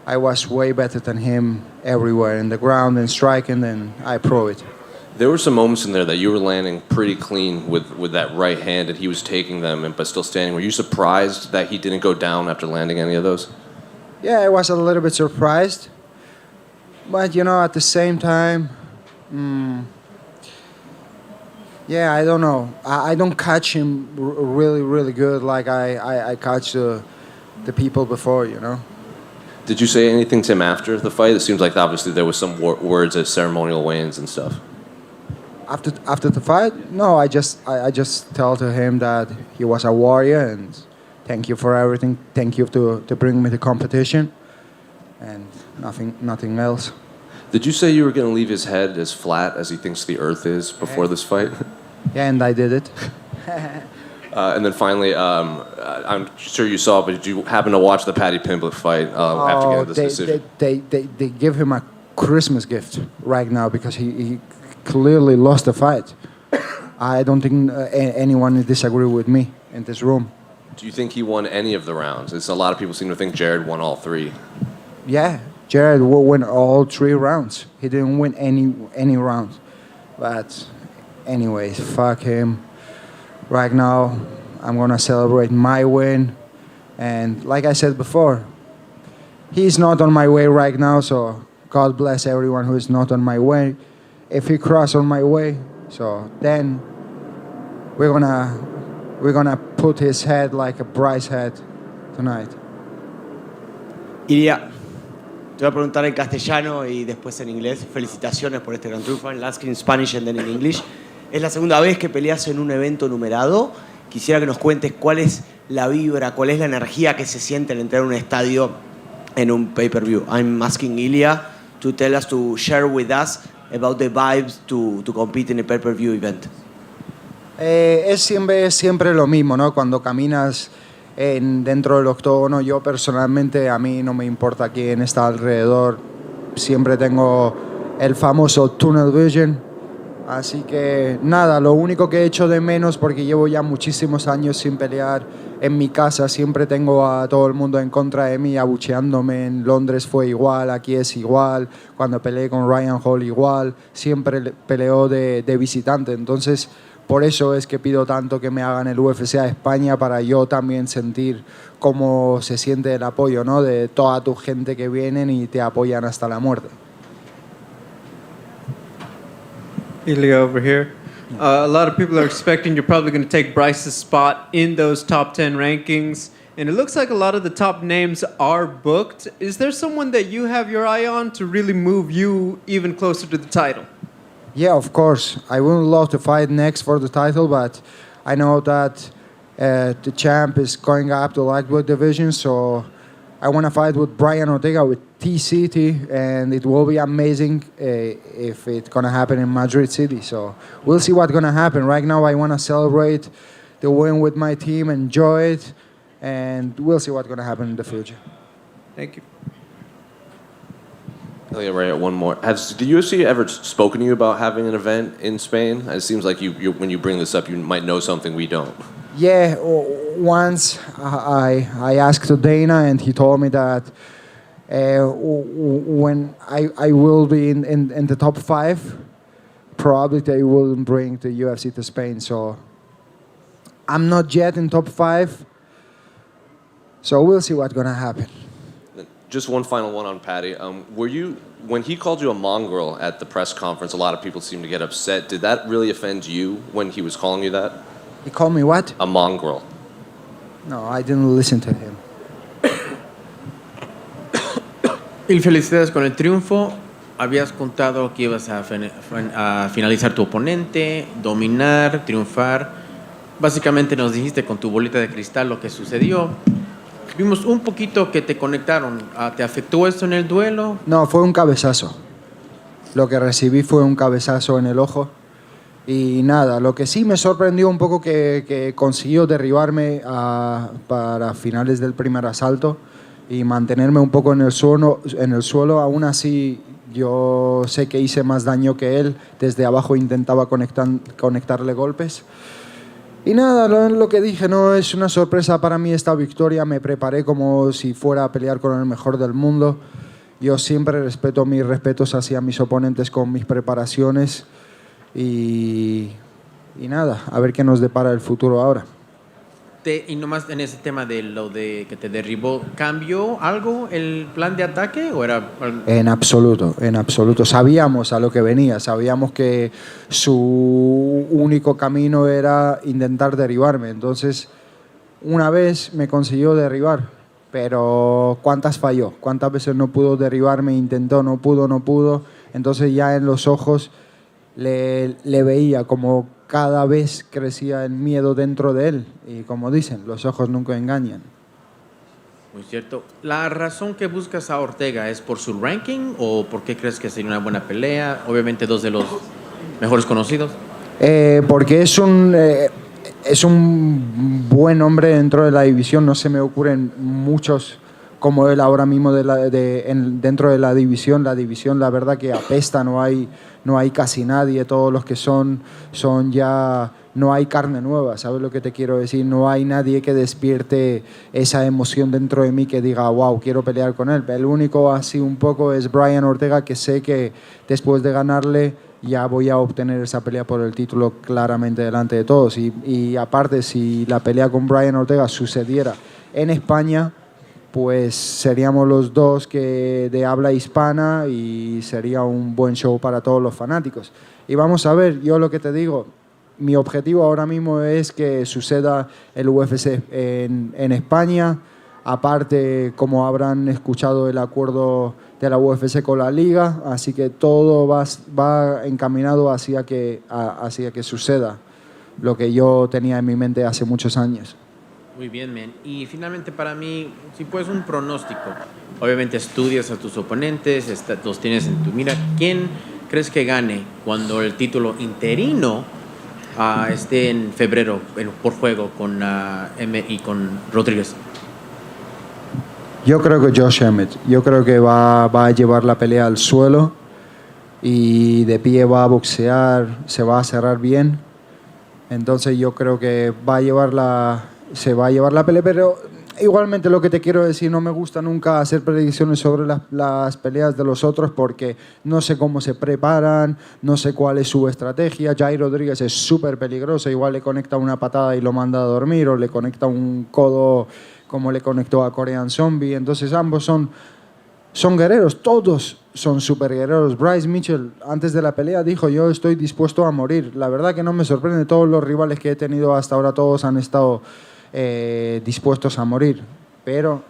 I was way better than him everywhere, in the ground and striking, and I proved it. There were some moments in there that you were landing pretty clean with that right hand, and he was taking them, but still standing. Were you surprised that he didn't go down after landing any of those? Yeah, I was a little bit surprised. But, at the same time, I don't know. I don't catch him really, really good like I catch the people before, Did you say anything to him after the fight? It seems like obviously there was some words at ceremonial weigh-ins and stuff. After the fight, no, I just tell to him that he was a warrior and thank you for everything. Thank you to bring me to competition, and nothing else. Did you say you were going to leave his head as flat as he thinks the earth is before this fight? Yeah, and I did it. And then finally, I'm sure you saw, but did you happen to watch the Paddy Pimblett fight after getting this decision? They give him a Christmas gift right now because he clearly lost the fight. I don't think anyone disagree with me in this room. Do you think he won any of the rounds? A lot of people seem to think Jared won all three. Yeah, Jared will win all 3 rounds. He didn't win any rounds. But anyways, fuck him. Right now, I'm going to celebrate my win. And like I said before, he's not on my way right now, so God bless everyone who is not on my way. If he cross on my way, so then we're gonna put his head like a Bryce head tonight. Ilia, te voy a preguntar en castellano y después en inglés. Felicitaciones por este gran triunfo. I'll ask in Spanish and then in English. Es la segunda vez que peleas en un evento numerado. Quisiera que nos cuentes cuál es la vibra, cuál es la energía que se siente al entrar a un estadio en un pay-per-view. I'm asking Ilia to tell us, to share with us about the vibes to compete in a pay-per-view event. Es siempre lo mismo, ¿no? Cuando caminas dentro del octógono, yo personalmente, a mí no me importa quién está alrededor. Siempre tengo el famoso tunnel vision. Así que nada, lo único que he hecho de menos, porque llevo ya muchísimos años sin pelear en mi casa, siempre tengo a todo el mundo en contra de mí, abucheándome. En Londres fue igual, aquí es igual, cuando peleé con Ryan Hall igual, siempre peleo de visitante. Entonces, por eso es que pido tanto que me hagan el UFC a España, para yo también sentir cómo se siente el apoyo, ¿no? De toda tu gente que vienen y te apoyan hasta la muerte. Ilia over here. A lot of people are expecting you're probably going to take Bryce's spot in those top 10 rankings. And it looks like a lot of the top names are booked. Is there someone that you have your eye on to really move you even closer to the title? Yeah, of course. I would love to fight next for the title, but I know that the champ is going up to lightweight division, so I want to fight with Brian Ortega, with T-City, and it will be amazing if it's going to happen in Madrid City. So we'll see what's going to happen. Right now, I want to celebrate the win with my team, enjoy it, and we'll see what's going to happen in the future. Thank you. Ilia, right, one more. Has the UFC ever spoken to you about having an event in Spain? It seems like you when you bring this up, you might know something we don't. Yeah, once I asked to Dana, and he told me that when I will be in the top 5, probably they will bring the UFC to Spain. So I'm not yet in top 5, so we'll see what's going to happen. Just one final one on Paddy. Were you, when he called you a mongrel at the press conference, a lot of people seem to get upset. Did that really offend you when he was calling you that? He called me what? A mongrel. No, I didn't listen to him. Y felicidades con el triunfo. Habías contado que ibas a finalizar tu oponente, dominar, triunfar. Básicamente nos dijiste con tu bolita de cristal lo que sucedió. Vimos un poquito que te conectaron. ¿Te afectó esto en el duelo? No, fue un cabezazo. Lo que recibí fue un cabezazo en el ojo. Y nada, lo que sí me sorprendió un poco que consiguió derribarme para finales del primer asalto y mantenerme un poco en el suelo. Aún así, yo sé que hice más daño que él. Desde abajo intentaba conectarle golpes. Y nada, lo que dije, no es una sorpresa para mí esta victoria. Me preparé como si fuera a pelear con el mejor del mundo. Yo siempre respeto mis respetos hacia mis oponentes con mis preparaciones. Y nada, a ver qué nos depara el futuro ahora. Y nomás en ese tema de lo de que te derribó, ¿cambió algo el plan de ataque o era...? En absoluto, en absoluto. Sabíamos a lo que venía, sabíamos que su único camino era intentar derribarme. Entonces, una vez me consiguió derribar, pero ¿cuántas falló? ¿Cuántas veces no pudo derribarme? Intentó, no pudo. Entonces ya en los ojos le veía como cada vez crecía el miedo dentro de él. Y como dicen, los ojos nunca engañan. Muy cierto. ¿La razón que buscas a Ortega es por su ranking o por qué crees que sería una buena pelea? Obviamente dos de los mejores conocidos. Porque es un buen hombre dentro de la división. No se me ocurren muchos como él ahora mismo dentro de la división. La división, la verdad que apesta, no hay casi nadie. Todos los que son ya... No hay carne nueva, ¿sabes lo que te quiero decir? No hay nadie que despierte esa emoción dentro de mí que diga, wow, quiero pelear con él. El único así un poco es Brian Ortega, que sé que después de ganarle ya voy a obtener esa pelea por el título claramente delante de todos. Y aparte, si la pelea con Brian Ortega sucediera en España, pues seríamos los dos de habla hispana y sería un buen show para todos los fanáticos. Y vamos a ver, yo lo que te digo, mi objetivo ahora mismo es que suceda el UFC en España. Aparte, como habrán escuchado, el acuerdo de la UFC con la liga, así que todo va encaminado hacia que suceda lo que yo tenía en mi mente hace muchos años. Muy bien, man. Y finalmente para mí, si puedes un pronóstico. Obviamente estudias a tus oponentes, los tienes en tu mira. ¿Quién crees que gane cuando el título interino esté en febrero por juego con y con Rodríguez? Yo creo que Josh Emmett. Yo creo que va a llevar la pelea al suelo y de pie va a boxear, se va a cerrar bien. Entonces yo creo que se va a llevar la pelea, pero igualmente lo que te quiero decir, no me gusta nunca hacer predicciones sobre las peleas de los otros porque no sé cómo se preparan, no sé cuál es su estrategia. Jair Rodríguez es súper peligroso, igual le conecta una patada y lo manda a dormir, o le conecta un codo como le conectó a Korean Zombie. Entonces ambos son guerreros, todos son súper guerreros. Bryce Mitchell antes de la pelea dijo, yo estoy dispuesto a morir. La verdad que no me sorprende, todos los rivales que he tenido hasta ahora, todos han estado dispuestos a morir, pero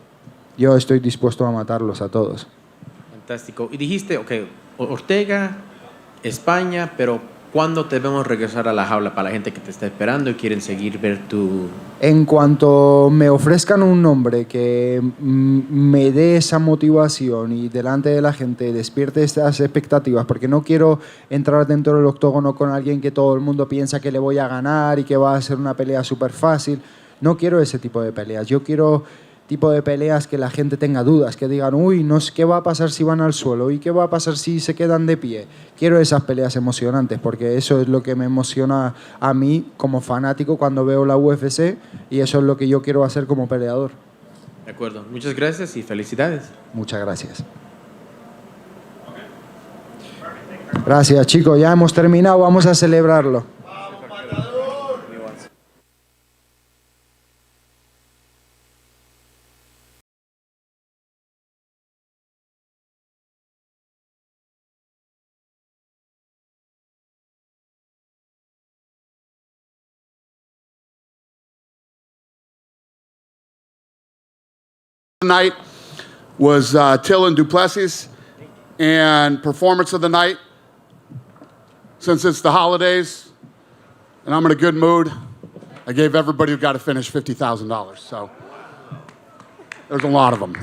yo estoy dispuesto a matarlos a todos. Fantástico. Y dijiste, ok, Ortega, España, pero ¿cuándo debemos regresar a la jaula para la gente que te está esperando y quieren seguir ver tu...? En cuanto me ofrezcan un nombre que me dé esa motivación y delante de la gente despierte estas expectativas, porque no quiero entrar dentro del octógono con alguien que todo el mundo piensa que le voy a ganar y que va a ser una pelea súper fácil. No quiero ese tipo de peleas. Yo quiero tipo de peleas que la gente tenga dudas, que digan, uy, no sé qué va a pasar si van al suelo y qué va a pasar si se quedan de pie. Quiero esas peleas emocionantes porque eso es lo que me emociona a mí como fanático cuando veo la UFC y eso es lo que yo quiero hacer como peleador. De acuerdo. Muchas gracias y felicidades. Muchas gracias. Gracias, chicos. Ya hemos terminado. Vamos a celebrarlo. Night was Till and Duplessis, and performance of the night, since it's the holidays and I'm in a good mood, I gave everybody who got to finish $50,000. So there's a lot of them.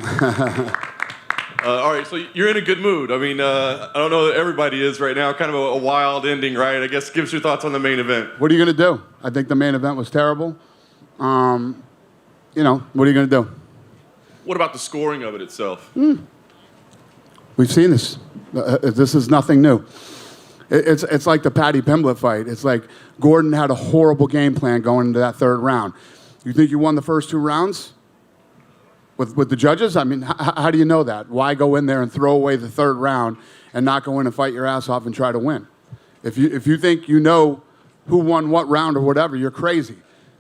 All right, so you're in a good mood. I mean, I don't know that everybody is right now. Kind of a wild ending, right? I guess give us your thoughts on the main event. What are you going to do? I think the main event was terrible. What are you going to do? What about the scoring of it itself? We've seen this. This is nothing new. It's like the Paddy Pimblett fight. It's like Gordon had a horrible game plan going into that third round. You think you won the first 2 rounds with the judges? I mean, how do you know that? Why go in there and throw away the third round and not go in and fight your ass off and try to win? If you think you know who won what round or whatever, you're crazy.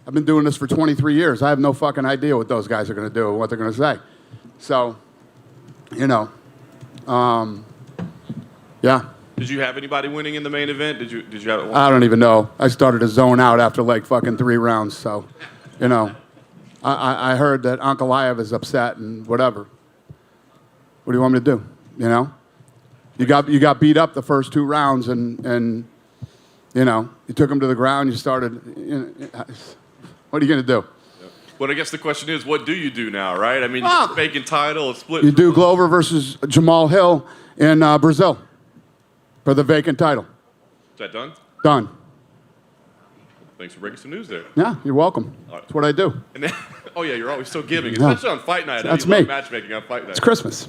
I've been doing this for 23 years. I have no fucking idea what those guys are going to do or what they're going to say. So, yeah. Did you have anybody winning in the main event? Did you have it? I don't even know. I started to zone out after like fucking 3 rounds. So, I heard that Ankalaev is upset and whatever. What do you want me to do? You got beat up the first 2 rounds and you took him to the ground. You started. What are you going to do? Well, I guess the question is, what do you do now, right? I mean, vacant title, a split. You do Glover versus Jamal Hill in Brazil for the vacant title. Is that done? Done. Thanks for breaking some news there. Yeah, you're welcome. That's what I do. And then, oh yeah, you're always so giving, Yeah. especially on fight night. That's I know you me. love matchmaking on fight night. It's Christmas.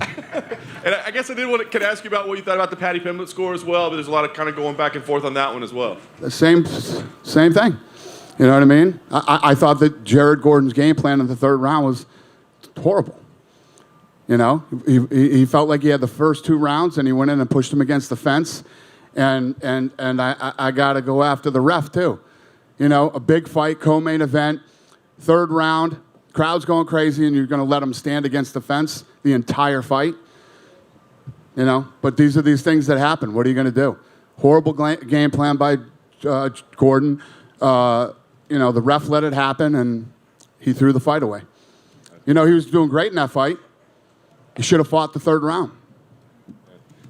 And I guess I did want to ask you about what you thought about the Paddy Pimblett score as well, but there's a lot of kind of going back and forth on that one as well. The same thing. You know what I mean? I thought that Jared Gordon's game plan in the third round was horrible. He felt like he had the first 2 rounds, and he went in and pushed him against the fence. And I got to go after the ref too. A big fight, co-main event, third round, crowd's going crazy, and you're going to let him stand against the fence the entire fight. But these are these things that happen. What are you going to do? Horrible game plan by Gordon. The ref let it happen, and he threw the fight away. He was doing great in that fight. He should have fought the third round.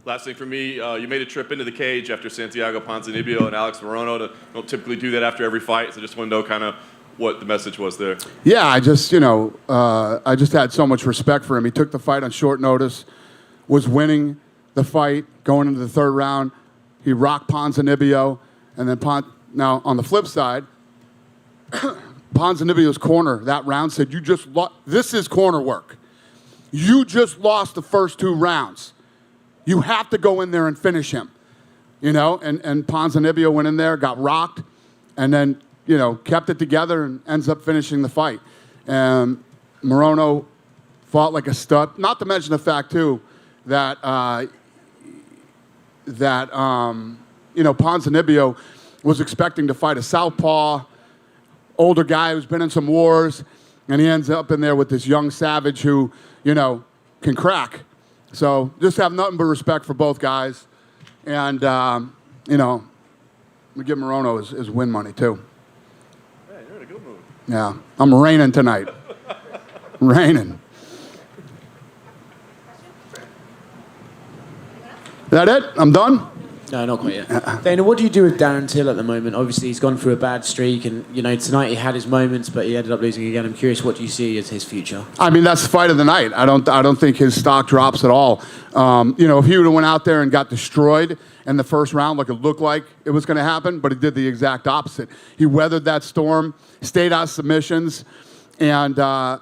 Last thing for me, you made a trip into the cage after Santiago Ponzinibbio and Alex Morono. Don't typically do that after every fight, so just want to know kind of what the message was there. Yeah, I just had so much respect for him. He took the fight on short notice, was winning the fight going into the third round. He rocked Ponzinibbio, and then now on the flip side, Ponzinibbio's corner that round said, this is corner work. You just lost the first 2 rounds. You have to go in there and finish him. And Ponzinibbio went in there, got rocked, and then, kept it together and ends up finishing the fight. And Morono fought like a stud. Not to mention the fact, too, that Ponzinibbio was expecting to fight a southpaw, older guy who's been in some wars, and he ends up in there with this young savage who, can crack. So just have nothing but respect for both guys. And, we give Morono his win money, too. Yeah, you're in a good mood. Yeah, I'm raining tonight. Raining. Is that it? I'm done? No, not quite yet. Dana, what do you do with Darren Till at the moment? Obviously, he's gone through a bad streak, and tonight he had his moments, but he ended up losing again. I'm curious, what do you see as his future? I mean, that's the fight of the night. I don't think his stock drops at all. If he would have went out there and got destroyed in the first round, like it looked like it was going to happen, but he did the exact opposite. He weathered that storm, stayed out of submissions, and then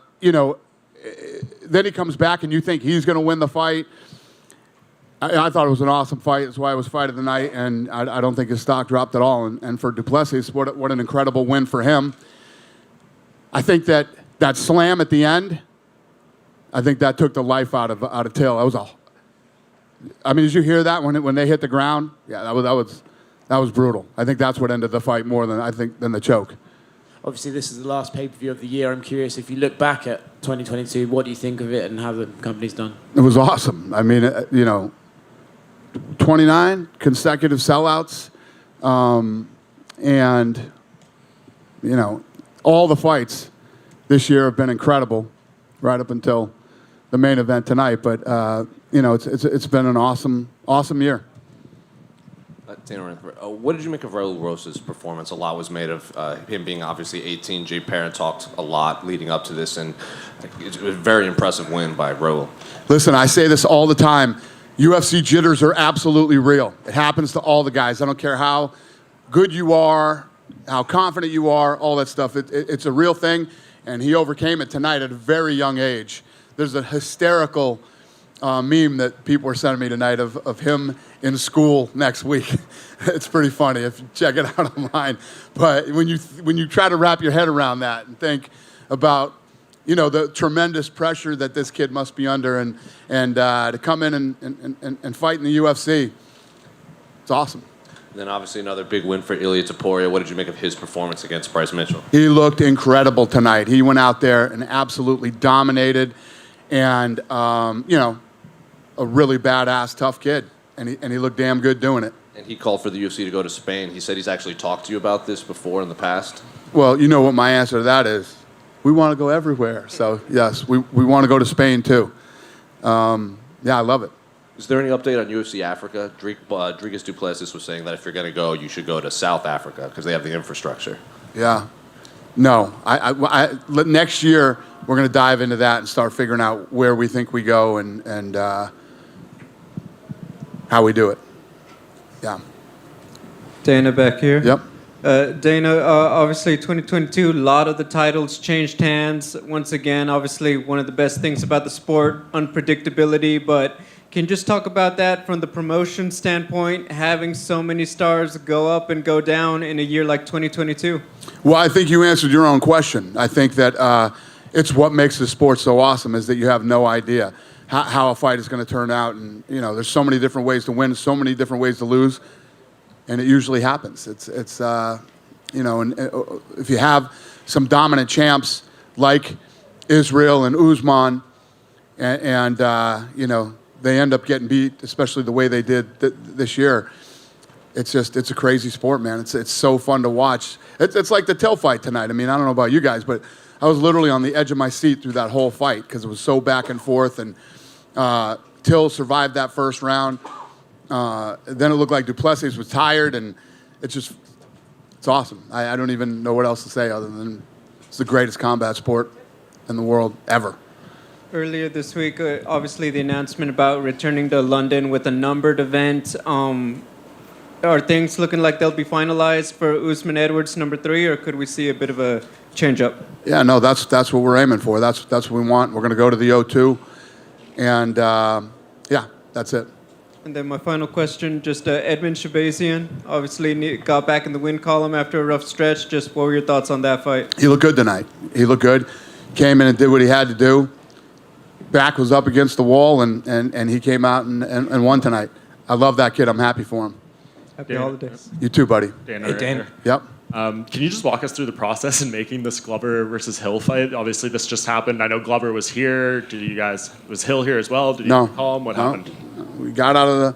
he comes back, and you think he's going to win the fight. I thought it was an awesome fight. That's why it was fight of the night, and I don't think his stock dropped at all. And for Duplessis, what an incredible win for him. I think that slam at the end, I think that took the life out of Till. Did you hear that when they hit the ground? Yeah, that was brutal. I think that's what ended the fight more than the choke. Obviously, this is the last pay-per-view of the year. I'm curious, if you look back at 2022, what do you think of it and how the company's done? It was awesome. I mean, 29 consecutive sellouts, and all the fights this year have been incredible, right up until the main event tonight. But it's been an awesome year. Darren, what did you make of Raul Rosas' performance? A lot was made of him being obviously 18. Jay Parent talked a lot leading up to this, and it was a very impressive win by Raul. Listen, I say this all the time. UFC jitters are absolutely real. It happens to all the guys. I don't care how good you are, how confident you are, all that stuff. It's a real thing, and he overcame it tonight at a very young age. There's a hysterical meme that people were sending me tonight of him in school next week. It's pretty funny if you check it out online. But when you try to wrap your head around that and think about, you know, the tremendous pressure that this kid must be under, and to come in and fight in the UFC, it's awesome. And then obviously another big win for Ilia Topuria. What did you make of his performance against Bryce Mitchell? He looked incredible tonight. He went out there and absolutely dominated, and you know, a really badass, tough kid, and he looked damn good doing it. And he called for the UFC to go to Spain. He said he's actually talked to you about this before in the past. Well, you know what my answer to that is. We want to go everywhere. So, yes, we want to go to Spain, too. Yeah, I love it. Is there any update on UFC Africa? Dricus du Plessis was saying that if you're going to go, you should go to South Africa because they have the infrastructure. Yeah. No. Next year, we're going to dive into that and start figuring out where we think we go and how we do it. Yeah. Dana back here. Yep. Dana, obviously 2022, a lot of the titles changed hands. Once again, obviously one of the best things about the sport, unpredictability, but can you just talk about that from the promotion standpoint, having so many stars go up and go down in a year like 2022? Well, I think you answered your own question. I think that it's what makes the sport so awesome is that you have no idea how a fight is going to turn out. And, you know, there's so many different ways to win, so many different ways to lose. And it usually happens. It's you know, and if you have some dominant champs like Israel and Usman, and you know, they end up getting beat, especially the way they did this year. It's a crazy sport, man. It's so fun to watch. It's like the Till fight tonight. I mean, I don't know about you guys, but I was literally on the edge of my seat through that whole fight because it was so back and forth. And Till survived that first round. Then it looked like du Plessis was tired, and it's awesome. I don't even know what else to say other than it's the greatest combat sport in the world ever. Earlier this week, obviously the announcement about returning to London with a numbered event. Are things looking like they'll be finalized for Usman Edwards #3, or could we see a bit of a change up? Yeah, no, that's what we're aiming for. That's what we want. We're going to go to the O2, and yeah, that's it. And then my final question, just Edmund Shabazian, obviously got back in the win column after a rough stretch. Just what were your thoughts on that fight? He looked good tonight. He looked good. Came in and did what he had to do. Back was up against the wall, and he came out and won tonight. I love that kid. I'm happy for him. Happy holidays. You too, buddy. Dan, Hey, Dan. Yep. Can you just walk us through the process in making this Glover versus Hill fight? Obviously, this just happened. I know Glover was here. Was Hill here as well? Did you call him? What happened? We got out of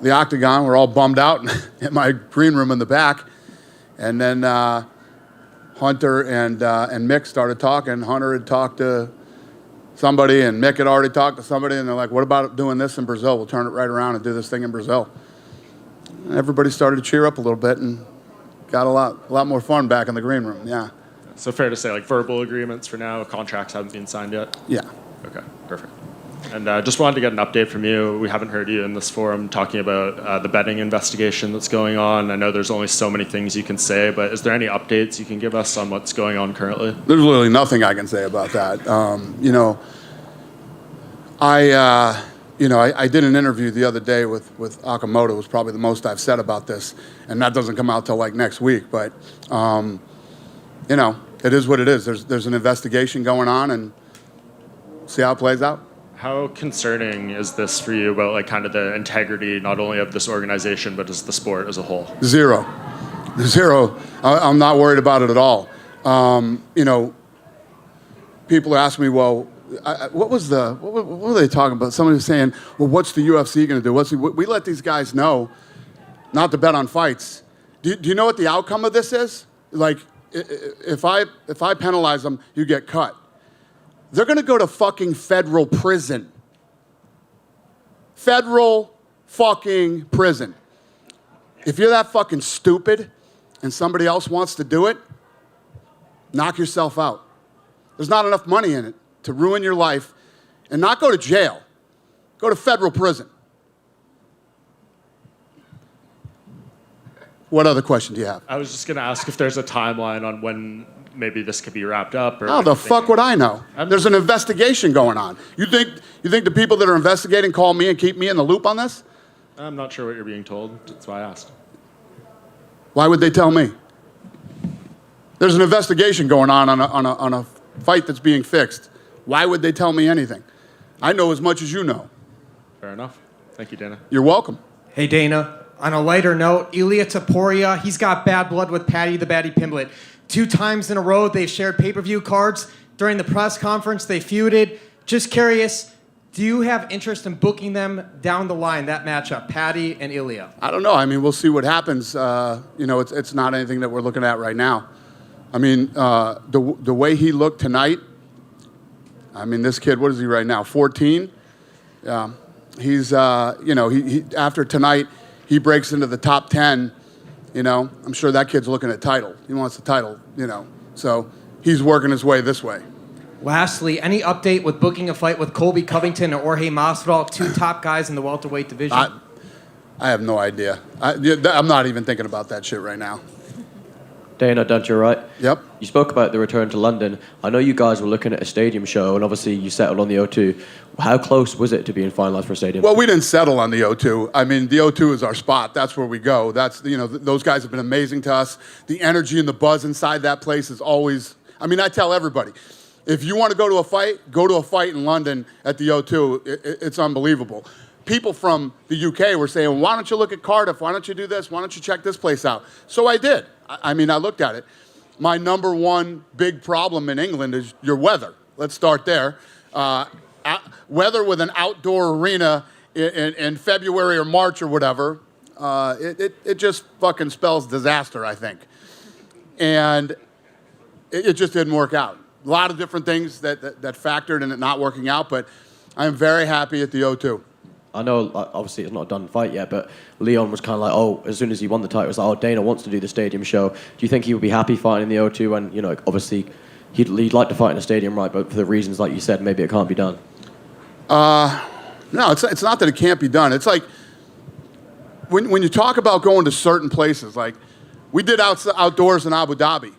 the octagon. We're all bummed out in my green room in the back. And then Hunter and Mick started talking. Hunter had talked to somebody, and Mick had already talked to somebody. And they're like, what about doing this in Brazil? We'll turn it right around and do this thing in Brazil. And everybody started to cheer up a little bit and got a lot more fun back in the green room, yeah. So fair to say, like, verbal agreements for now, contracts haven't been signed yet? Yeah. Okay, perfect. And just wanted to get an update from you. We haven't heard you in this forum talking about the betting investigation that's going on. I know there's only so many things you can say, but is there any updates you can give us on what's going on currently? There's literally nothing I can say about that. You know, I did an interview the other day with Akamoto. It was probably the most I've said about this, and that doesn't come out till like next week. But you know, it is what it is. There's an investigation going on, and see how it plays out. How concerning is this for you about, like, kind of the integrity not only of this organization but as the sport as a whole? Zero. I'm not worried about it at all. You know, people ask me, well, what were they talking about? Somebody was saying, well, what's the UFC going to do? We let these guys know not to bet on fights. Do you know what the outcome of this is? Like, if I penalize them, you get cut. They're going to go to fucking federal prison. Federal fucking prison. If you're that fucking stupid and somebody else wants to do it, knock yourself out. There's not enough money in it to ruin your life and not go to jail. Go to federal prison. What other question do you have? I was just going to ask if there's a timeline on when maybe this could be wrapped up. Or How the fuck would I know? There's an investigation going on. You think the people that are investigating call me and keep me in the loop on this? I'm not sure what you're being told. That's why I asked. Why would they tell me? There's an investigation going on a fight that's being fixed. Why would they tell me anything? I know as much as you know. Fair enough. Thank you, Dana. You're welcome. Hey, Dana. On a lighter note, Ilia Topuria, he's got bad blood with Paddy the Batty Pimblett. 2 times in a row, they've shared pay-per-view cards. During the press conference, they feuded. Just curious, do you have interest in booking them down the line, that matchup, Paddy and Ilia? I don't know. I mean, we'll see what happens. It's not anything that we're looking at right now. I mean, the way he looked tonight, I mean, this kid, what is he right now, 14? He's, he after tonight, he breaks into the top 10. I'm sure that kid's looking at title. He wants the title, So he's working his way this way. Lastly, any update with booking a fight with Colby Covington or Jorge Masvidal, 2 top guys in the welterweight division? I have no idea. I'm not even thinking about that shit right now. Dana, don't you right? Yep. You spoke about the return to London. I know you guys were looking at a stadium show, and obviously you settled on the O2. How close was it to being finalised for a stadium? Well, we didn't settle on the O2. I mean, the O2 is our spot. That's where we go. That's, those guys have been amazing to us. The energy and the buzz inside that place is always, I tell everybody, if you want to go to a fight in London at the O2. It's unbelievable. People from the UK were saying, why don't you look at Cardiff? Why don't you do this? Why don't you check this place out? So I did. I looked at it. My number one big problem in England is your weather. Let's start there. Weather with an outdoor arena in February or March or whatever, it just fucking spells disaster, I think. And it just didn't work out. A lot of different things that factored in it not working out, but I'm very happy at the O2. I know, obviously, it's not a done fight yet, but Leon was kind of like, as soon as he won the title, it was like, Dana wants to do the stadium show. Do you think he would be happy fighting in the O2? And, obviously, he'd like to fight in a stadium, right? But for the reasons like you said, maybe it can't be done. No, it's not that it can't be done. It's like, when you talk about going to certain places, like, we did outdoors in Abu Dhabi.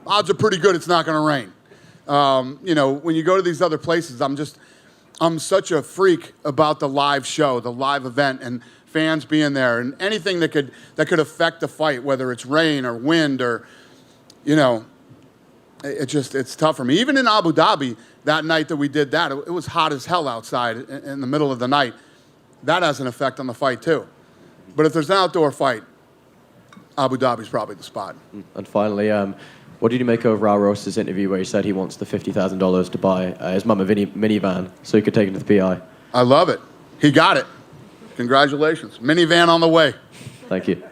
Odds are pretty good it's not going to rain. When you go to these other places, I'm such a freak about the live show, the live event, and fans being there, and anything that could affect the fight, whether it's rain or wind or, it's tough for me. Even in Abu Dhabi, that night that we did that, it was hot as hell outside in the middle of the night. That has an effect on the fight too. But if there's an outdoor fight, Abu Dhabi's probably the spot. And finally, what did you make of Raul Rosas' interview where he said he wants the $50,000 to buy his mum a minivan so he could take it to the PI? I love it. He got it. Congratulations. Minivan on the way. Thank you.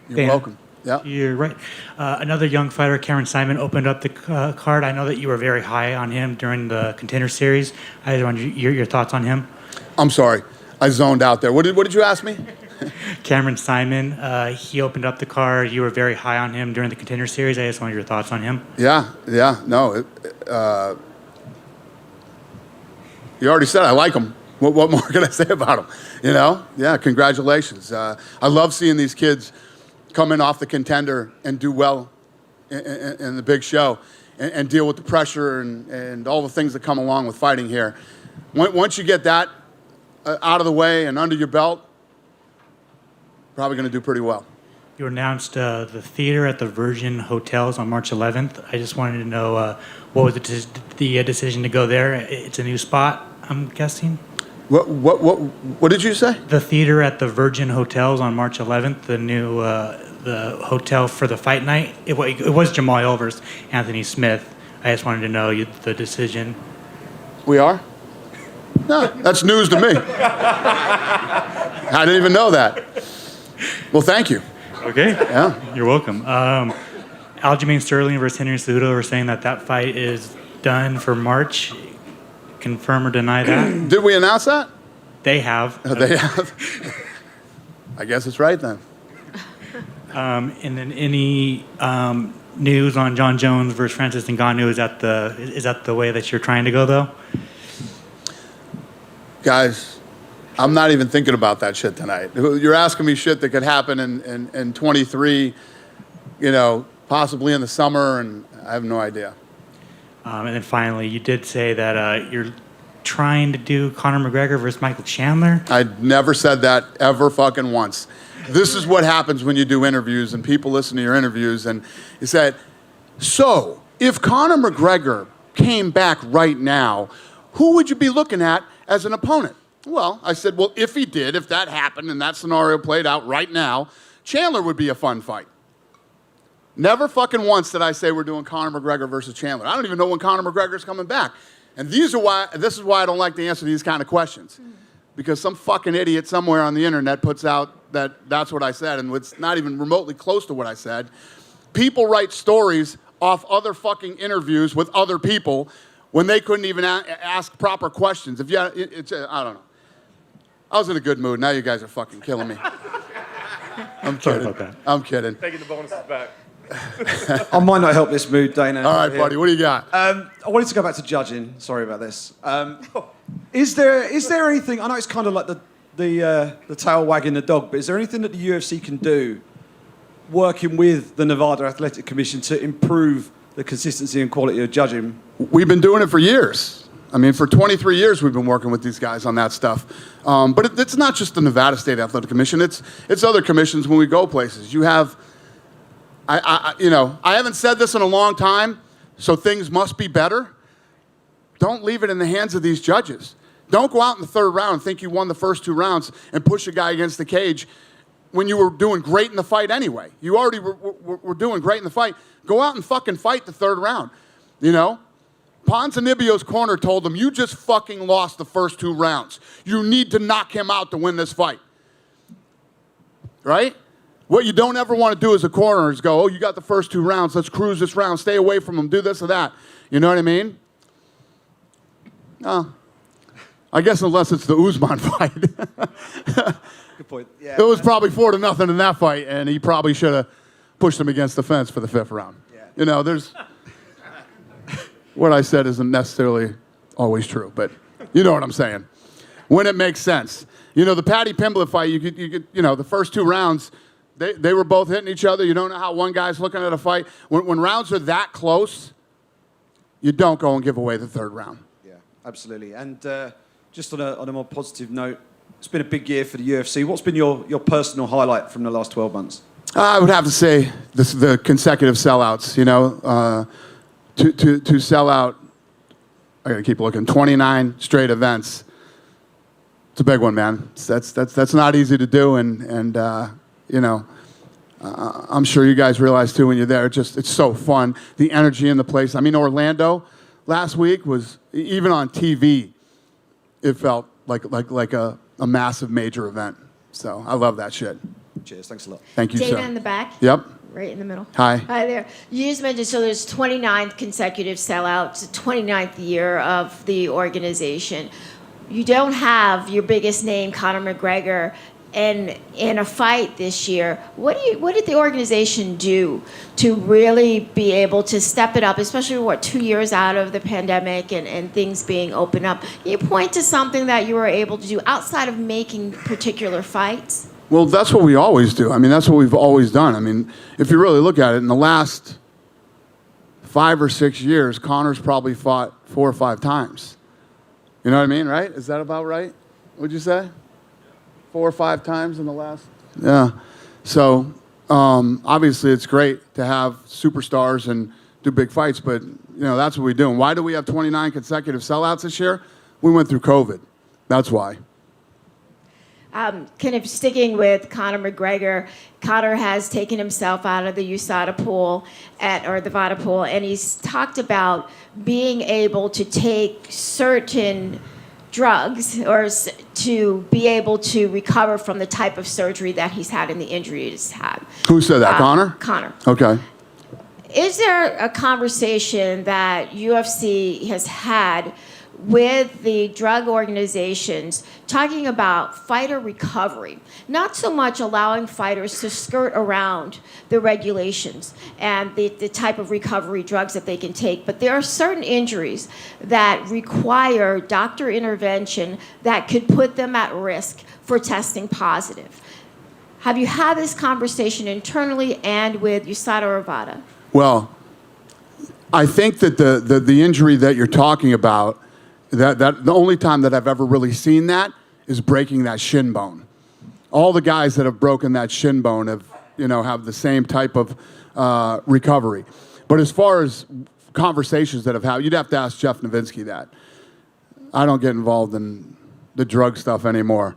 You're welcome. Yeah. You're right. Another young fighter, Cameron Simon, opened up the card. I know that you were very high on him during the Contender Series. I just wanted your thoughts on him. I'm sorry. I zoned out there. What did you ask me? Cameron Simon, he opened up the card. You were very high on him during the Contender Series. I just wanted your thoughts on him. Yeah. No. You already said I like him. What more can I say about him? Yeah, congratulations. I love seeing these kids come in off the Contender and do well in the big show and deal with the pressure and all the things that come along with fighting here. Once you get that out of the way and under your belt, probably going to do pretty well. You announced the theater at the Virgin Hotels on March 11th. I just wanted to know what was the decision to go there. It's a new spot, I'm guessing. What did you say? The theater at the Virgin Hotels on March 11th, the new the hotel for the fight night. It was Jamal Elver's, Anthony Smith. I just wanted to know the decision. We are? No, that's news to me. I didn't even know that. Well, thank you. Okay. Yeah. You're welcome. Aljamain Sterling versus Henry Cejudo are saying that fight is done for March. Confirm or deny that? Did we announce that? They have. They have. I guess it's right then. And then any news on John Jones versus Francis Ngannou? Is that the way that you're trying to go though? Guys, I'm not even thinking about that shit tonight. You're asking me shit that could happen in 23, you know, possibly in the summer, and I have no idea. And then finally, you did say that you're trying to do Conor McGregor versus Michael Chandler. I never said that ever fucking once. This is what happens when you do interviews and people listen to your interviews and you said, so if Conor McGregor came back right now, who would you be looking at as an opponent? Well, I said, well, if he did, if that happened and that scenario played out right now, Chandler would be a fun fight. Never fucking once did I say we're doing Conor McGregor versus Chandler. I don't even know when Conor McGregor's coming back. And this is why I don't like to answer these kind of questions. Because some fucking idiot somewhere on the internet puts out that's what I said, and it's not even remotely close to what I said. People write stories off other fucking interviews with other people when they couldn't even ask proper questions. I don't know. I was in a good mood. Now you guys are fucking killing me. I'm kidding. Sorry about that. I'm kidding. Taking the bonuses back. I might not help this mood, Dana. All right, buddy. What do you got? I wanted to go back to judging. Sorry about this. Is there anything? I know it's kind of like the tail wagging the dog, but is there anything that the UFC can do, working with the Nevada Athletic Commission, to improve the consistency and quality of judging? We've been doing it for years. I mean, for 23 years we've been working with these guys on that stuff. But it's not just the Nevada State Athletic Commission. It's other commissions when we go places. You have. I haven't said this in a long time, so things must be better. Don't leave it in the hands of these judges. Don't go out in the third round and think you won the first 2 rounds and push a guy against the cage when you were doing great in the fight anyway. You already were doing great in the fight. Go out and fucking fight the third round, you know? Ponzinibbio's corner told him, you just fucking lost the first 2 rounds. You need to knock him out to win this fight. Right? What you don't ever want to do as a corner is go, oh, you got the first 2 rounds. Let's cruise this round. Stay away from him. Do this or that. You know what I mean? No. I guess unless it's the Usman fight. Good point. Yeah. It was probably 4-0 in that fight, and he probably should have pushed him against the fence for the 5th round. Yeah. You know, there's... What I said isn't necessarily always true, but you know what I'm saying. When it makes sense. You know, the Paddy Pimblett fight, you could, the first 2 rounds... They were both hitting each other. You don't know how one guy's looking at a fight. When rounds are that close, you don't go and give away the 3rd round. Yeah, absolutely. And just on a more positive note, it's been a big year for the UFC. What's been your personal highlight from the last 12 months? I would have to say the consecutive sellouts. You know, to sell out. I got to keep looking. 29 straight events. It's a big one, man. That's not easy to do, and you know, I'm sure you guys realize too when you're there. It's so fun. The energy in the place. I mean, Orlando last week was, even on TV, it felt like a massive major event. So I love that shit. Cheers. Thanks a lot. Thank you, Dana sir. in the back. Yep. Right in the middle. Hi. Hi there. You just mentioned, so there's 29 consecutive sellouts, 29th year of the organization. You don't have your biggest name, Conor McGregor, in a fight this year. What did the organization do to really be able to step it up, especially 2 years out of the pandemic and things being opened up? Can you point to something that you were able to do outside of making particular fights? Well, that's what we always do. I mean, that's what we've always done. I mean, if you really look at it, in the last 5 or 6 years, Conor's probably fought 4 or 5 times. You know what I mean, right? Is that about right? Would you say? 4 or 5 times in the last? Yeah. So, obviously, it's great to have superstars and do big fights, but, that's what we do. And why do we have 29 consecutive sellouts this year? We went through COVID. That's why. Kind of sticking with Conor McGregor, Conor has taken himself out of the USADA pool or the VADA pool, and he's talked about being able to take certain drugs or to be able to recover from the type of surgery that he's had and the injury he's had. Who said that, Conor? Conor. Okay. Is there a conversation that UFC has had with the drug organizations talking about fighter recovery, not so much allowing fighters to skirt around the regulations and the type of recovery drugs that they can take, but there are certain injuries that require doctor intervention that could put them at risk for testing positive. Have you had this conversation internally and with USADA or VADA? Well, I think that the injury that you're talking about, that the only time that I've ever really seen that is breaking that shin bone. All the guys that have broken that shin bone have the same type of recovery. But as far as conversations that have happened, you'd have to ask Jeff Novinsky that. I don't get involved in the drug stuff anymore.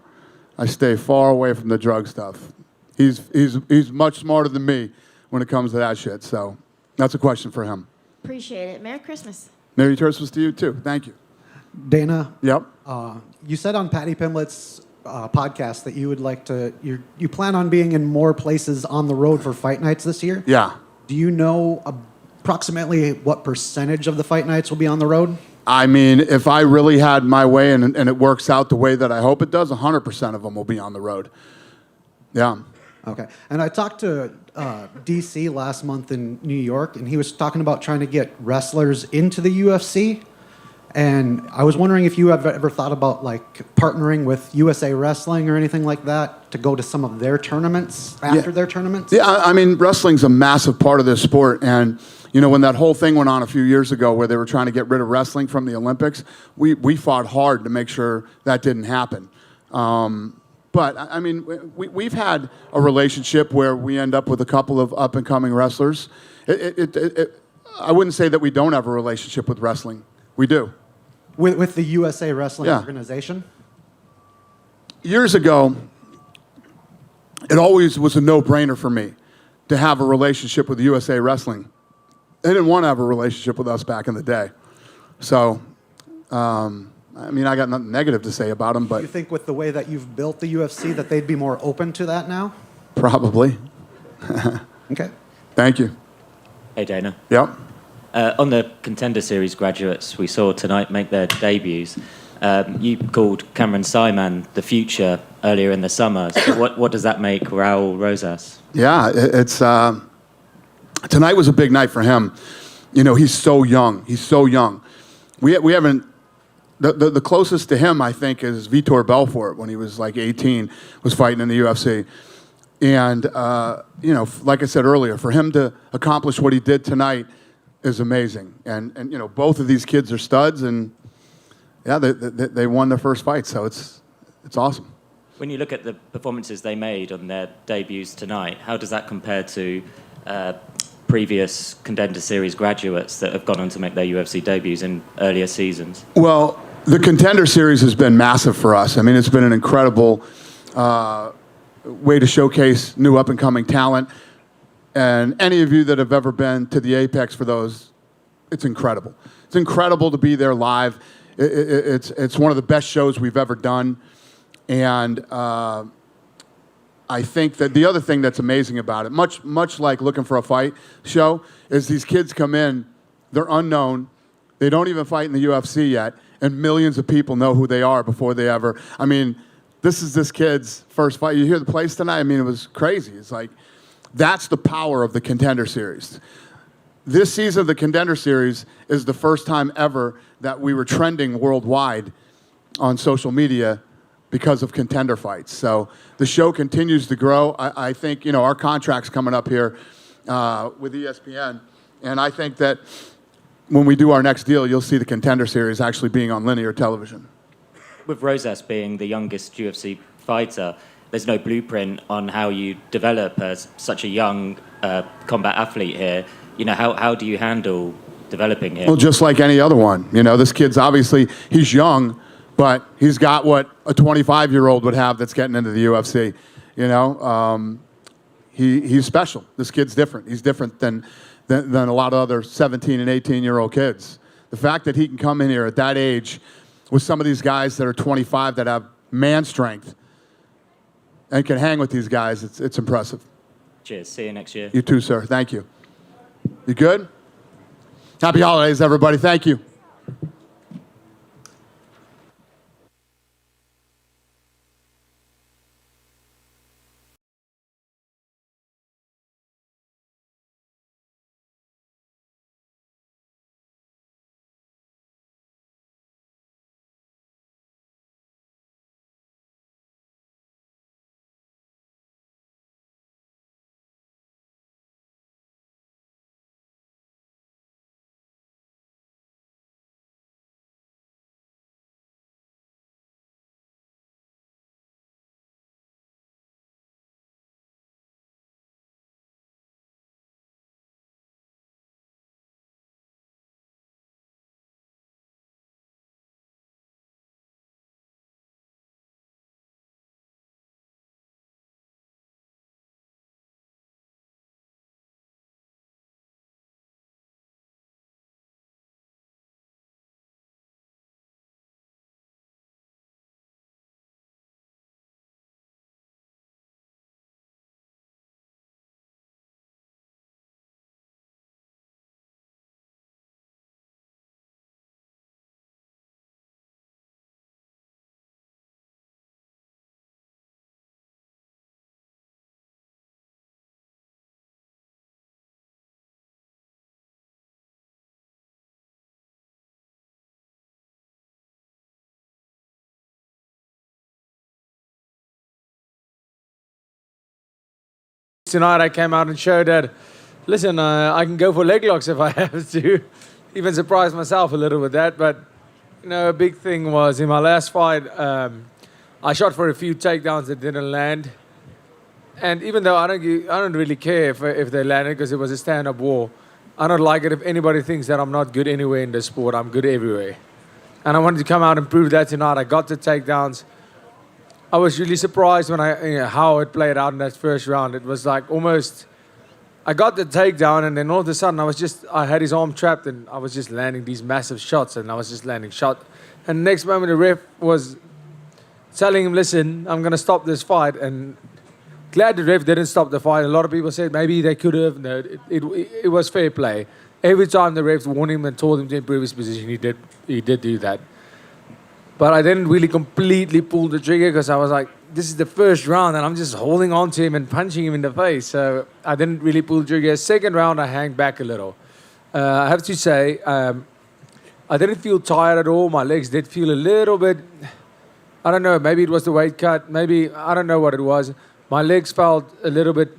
I stay far away from the drug stuff. He's much smarter than me when it comes to that shit. So that's a question for him. Appreciate it. Merry Christmas. Merry Christmas to you too. Thank you. Dana. Yep. You said on Paddy Pimblett's podcast that you would like to. You plan on being in more places on the road for fight nights this year. Yeah. Do you know approximately what percentage of the fight nights will be on the road? I mean, if I really had my way and it works out the way that I hope it does, 100% of them will be on the road. Yeah. Okay. And I talked to DC last month in New York, and he was talking about trying to get wrestlers into the UFC. And I was wondering if you have ever thought about like partnering with USA Wrestling or anything like that to go to some of their tournaments after their tournaments? Yeah, I mean, wrestling's a massive part of this sport. And, when that whole thing went on a few years ago where they were trying to get rid of wrestling from the Olympics, we fought hard to make sure that didn't happen. But, I mean, we've had a relationship where we end up with a couple of up-and-coming wrestlers. I wouldn't say that we don't have a relationship with wrestling. We do. With the USA Wrestling organization? Years ago, it always was a no-brainer for me to have a relationship with USA Wrestling. They didn't want to have a relationship with us back in the day. So, I mean, I got nothing negative to say about them, but... Do you think with the way that you've built the UFC that they'd be more open to that now? Probably. Okay. Thank you. Hey, Dana. Yep. On the Contender Series graduates we saw tonight make their debuts, you called Cameron Simon the future earlier in the summer. So what does that make Raul Rosas? Yeah, it's tonight was a big night for him. He's so young. He's so young. We haven't. The closest to him, I think, is Vitor Belfort when he was like 18, was fighting in the UFC. And like I said earlier, for him to accomplish what he did tonight is amazing. And both of these kids are studs, and yeah, they won their first fight, so it's awesome. When you look at the performances they made on their debuts tonight, how does that compare to previous Contender Series graduates that have gone on to make their UFC debuts in earlier seasons? Well, the Contender Series has been massive for us. I mean, it's been an incredible way to showcase new up-and-coming talent. And any of you that have ever been to the Apex for those, it's incredible. It's incredible to be there live. It's one of the best shows we've ever done. And I think that the other thing that's amazing about it, much like Looking for a Fight show, is these kids come in, they're unknown, they don't even fight in the UFC yet, and millions of people know who they are before they ever... I mean, this is this kid's first fight. You hear the place tonight? I mean, it was crazy. It's like... That's the power of the Contender Series. This season of the Contender Series is the first time ever that we were trending worldwide on social media because of contender fights. So the show continues to grow. I think, our contract's coming up here with ESPN, and I think that when we do our next deal, you'll see the Contender Series actually being on linear television. With Rosas being the youngest UFC fighter, there's no blueprint on how you develop as such a young combat athlete here. How do you handle developing him? Well, just like any other one. This kid's obviously, he's young, but he's got what a 25-year-old would have that's getting into the UFC. He's special. This kid's different. He's different than a lot of other 17 and 18-year-old kids. The fact that he can come in here at that age with some of these guys that are 25 that have man strength and can hang with these guys, it's impressive. Cheers. See you next year. You too, sir. Thank you. You good? Happy holidays, everybody. Thank you. tonight I came out and showed that, listen, I can go for leg locks if I have to. Even surprised myself a little with that. But, you know, a big thing was in my last fight, I shot for a few takedowns that didn't land. And even though I don't really care if they landed because it was a stand-up war, I don't like it if anybody thinks that I'm not good anywhere in the sport. I'm good everywhere. And I wanted to come out and prove that tonight. I got the takedowns. I was really surprised when how it played out in that first round. It was like almost, I got the takedown and then all of a sudden I had his arm trapped and I was just landing these massive shots and I was just landing shot. And the next moment the ref was telling him, listen, I'm going to stop this fight. And glad the ref didn't stop the fight. A lot of people said maybe they could have. No, it was fair play. Every time the ref warned him and told him to improve his position, he did do that. But I didn't really completely pull the trigger because I was like, this is the first round and I'm just holding on to him and punching him in the face. So I didn't really pull the trigger. Second round, I hang back a little. I have to say, I didn't feel tired at all. My legs did feel a little bit, I don't know, maybe it was the weight cut. Maybe, I don't know what it was. My legs felt a little bit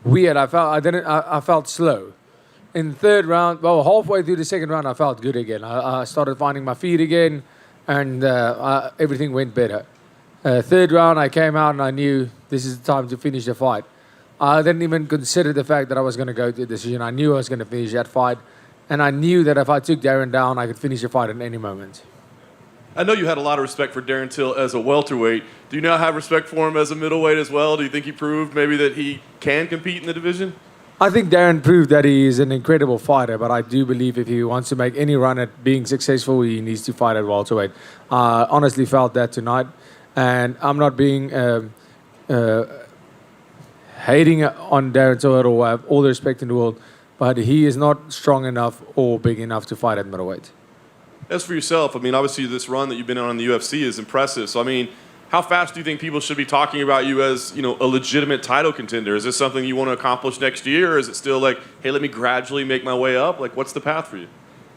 weird. I felt slow. In the third round, well, halfway through the second round, I felt good again. I started finding my feet again. And everything went better. Third round, I came out and I knew this is the time to finish the fight. I didn't even consider the fact that I was going to go to a decision. I knew I was going to finish that fight. And I knew that if I took Darren down, I could finish the fight at any moment. I know you had a lot of respect for Darren Till as a welterweight. Do you now have respect for him as a middleweight as well? Do you think he proved maybe that he can compete in the division? I think Darren proved that he is an incredible fighter, but I do believe if he wants to make any run at being successful, he needs to fight at welterweight. I honestly felt that tonight, and I'm not being hating on Darren Till at all. I have all the respect in the world, but he is not strong enough or big enough to fight at middleweight. As for yourself, I mean, obviously this run that you've been on in the UFC is impressive. So, I mean, how fast do you think people should be talking about you as, you know, a legitimate title contender? Is this something you want to accomplish next year, or is it still like, hey, let me gradually make my way up? Like, what's the path for you?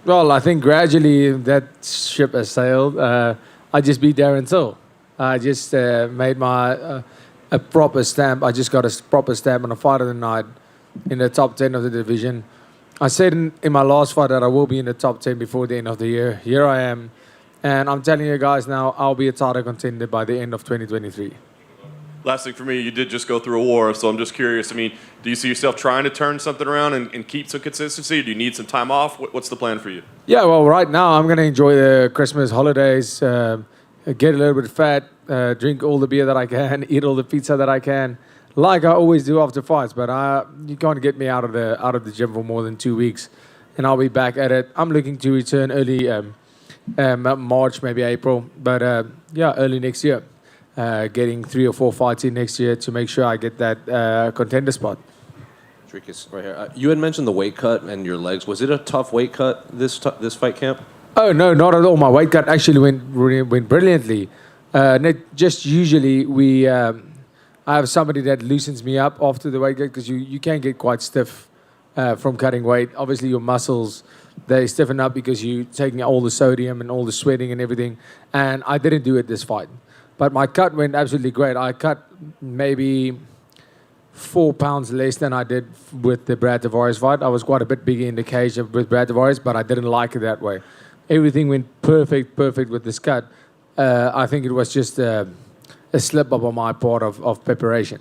Well, I think gradually that ship has sailed. I just beat Darren Till. I just made my a proper stamp. I just got a proper stamp on a fight of the night in the top 10 of the division. I said in my last fight that I will be in the top 10 before the end of the year. Here I am. And I'm telling you guys now, I'll be a title contender by the end of 2023. Last thing for me, you did just go through a war, so I'm just curious. I mean, do you see yourself trying to turn something around and keep some consistency? Do you need some time off? What's the plan for you? Yeah, well, right now I'm going to enjoy the Christmas holidays, get a little bit fat, drink all the beer that I can, eat all the pizza that I can, like I always do after fights. But you can't get me out of the gym for more than 2 weeks, and I'll be back at it. I'm looking to return early March, maybe April, but early next year. Getting 3 or 4 fights in next year to make sure I get that contender spot. Dricus, right here. You had mentioned the weight cut and your legs. Was it a tough weight cut this fight camp? Oh no, not at all. My weight cut actually went brilliantly. Just usually I have somebody that loosens me up after the weight cut because you can get quite stiff from cutting weight. Obviously your muscles, they stiffen up because you're taking all the sodium and all the sweating and everything. And I didn't do it this fight. But my cut went absolutely great. I cut maybe 4 pounds less than I did with the Brad Tavares fight. I was quite a bit bigger in the cage with Brad Tavares, but I didn't like it that way. Everything went perfect with this cut. I think it was just a slip-up on my part of preparation.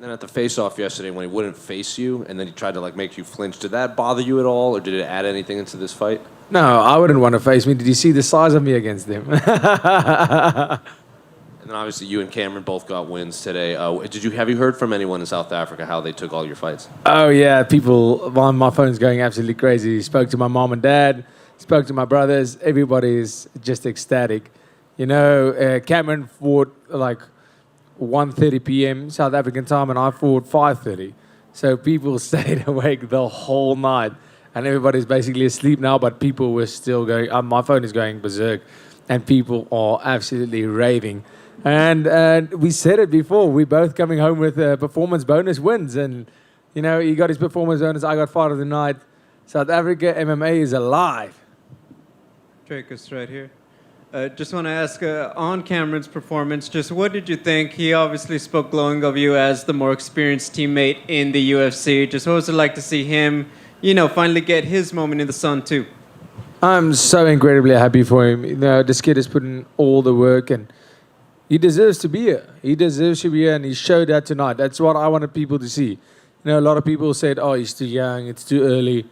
Then at the face-off yesterday, when he wouldn't face you, and then he tried to like make you flinch, did that bother you at all, or did it add anything into this fight? No, I wouldn't want to face me. Did you see the size of me against him? And then obviously you and Cameron both got wins today. Have you heard from anyone in South Africa how they took all your fights? Oh yeah, people. My phone's going absolutely crazy. Spoke to my mom and dad. Spoke to my brothers. Everybody's just ecstatic. You know, Cameron fought like 1:30 p.m. South African time, and I fought 5:30. So people stayed awake the whole night, and everybody's basically asleep now. But people were still going. My phone is going berserk, and people are absolutely raving. And we said it before. We're both coming home with performance bonus wins, and you know, he got his performance bonus. I got fight of the night. South Africa MMA is alive. Dricus right here. Just want to ask on Cameron's performance, just what did you think? He obviously spoke glowing of you as the more experienced teammate in the UFC. Just what was it like to see him, finally get his moment in the sun too? I'm so incredibly happy for him. This kid has put in all the work and he deserves to be here. He deserves to be here and he showed that tonight. That's what I wanted people to see. A lot of people said, oh, he's too young, it's too early.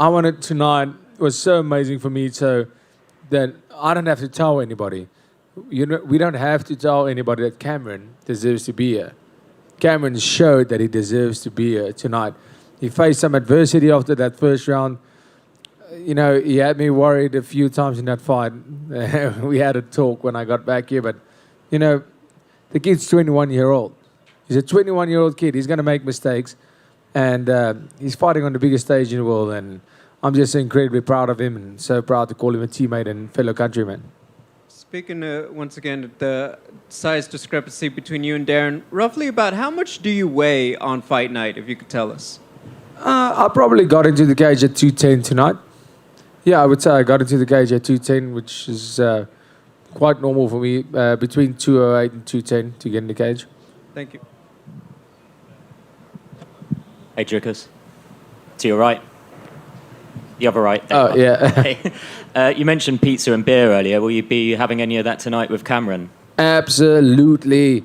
I wanted tonight, it was so amazing for me so that I don't have to tell anybody. We don't have to tell anybody that Cameron deserves to be here. Cameron showed that he deserves to be here tonight. He faced some adversity after that first round. He had me worried a few times in that fight. We had a talk when I got back here, but, the kid's 21-year-old. He's a 21-year-old kid. He's going to make mistakes, and he's fighting on the biggest stage in the world, and I'm just incredibly proud of him and so proud to call him a teammate and fellow countryman. Speaking once again of the size discrepancy between you and Darren, roughly about how much do you weigh on fight night, if you could tell us? I probably got into the cage at 210 tonight. Yeah, I would say I got into the cage at 210, which is quite normal for me, between 208 and 210 to get in the cage. Thank you. Hey, Dricus. To your right. The other right. Oh, yeah. You mentioned pizza and beer earlier. Will you be having any of that tonight with Cameron? Absolutely.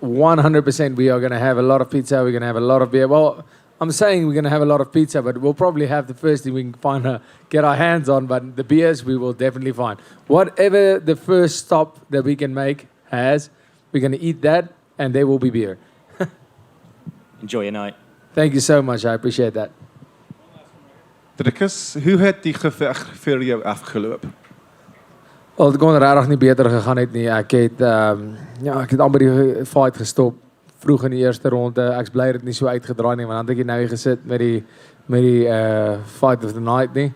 100% we are going to have a lot of pizza. We're going to have a lot of beer. Well, I'm saying we're going to have a lot of pizza, but we'll probably have the first thing we can get our hands on. But the beers we will definitely find. Whatever the first stop that we can make has, we're going to eat that, and there will be beer. Enjoy your night. Thank you so much. I appreciate that. Dricus, hoe het die geveg vir jou afgeloop? Wel, het kon regtig nie beter gegaan het nie. Ek het amper die fight gestop vroeg in die eerste ronde. Ek's bly dit nie so uitgedraai nie, want dan het ek nou hier gesit met die fight of the night nie.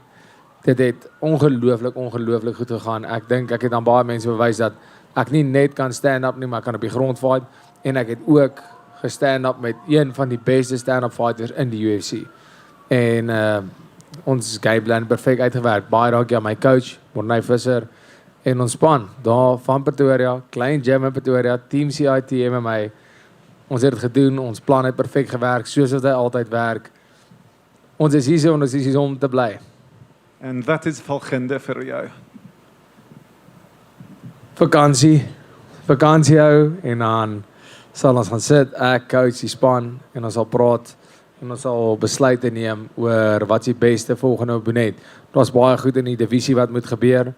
Dit het ongelooflik goed gegaan. Ek dink ek het aan baie mense bewys dat ek nie net kan stand up nie, maar ek kan op die grond fight en ek het ook gestand up met een van die beste stand-up fighters in die UFC. En ons gameplan perfek uitgewerk. Baie dankie aan my coach, Morney Visser, en ons span daar van Pretoria, klein gym in Pretoria, Team CIT MMA. Ons het dit gedoen, ons plan het perfek gewerk, soos wat hy altyd werk. Ons is hier om te bly. En wat is volgende vir jou? Vakansie hou en dan sal ons gaan sit, ek coach die span en ons sal praat en ons sal besluite neem oor wat die beste volgende opponent. Daar's baie goed in die divisie wat moet gebeur.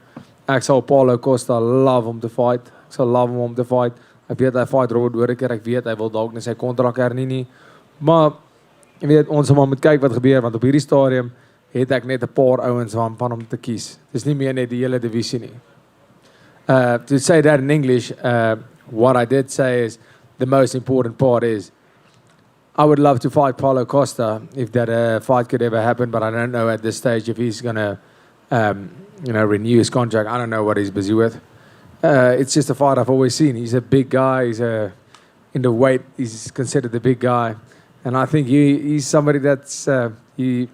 Ek sal Paulo Costa love om te fight. Ek sal love om te fight. Ek weet hy fight Robert Whittaker, ek weet hy wil dalk nie sy kontrak hernie nie. Maar jy weet ons moet maar kyk wat gebeur want op hierdie stadium het ek net 'n paar ouens van om te kies. Dis nie meer net die hele divisie nie. To say that in English, what I did say is the most important part is I would love to fight Paulo Costa if that fight could ever happen, but I don't know at this stage if he's going to renew his contract. I don't know what he's busy with. It's just a fight I've always seen. He's a big guy. In the weight, he's considered the big guy. And I think he's somebody that's he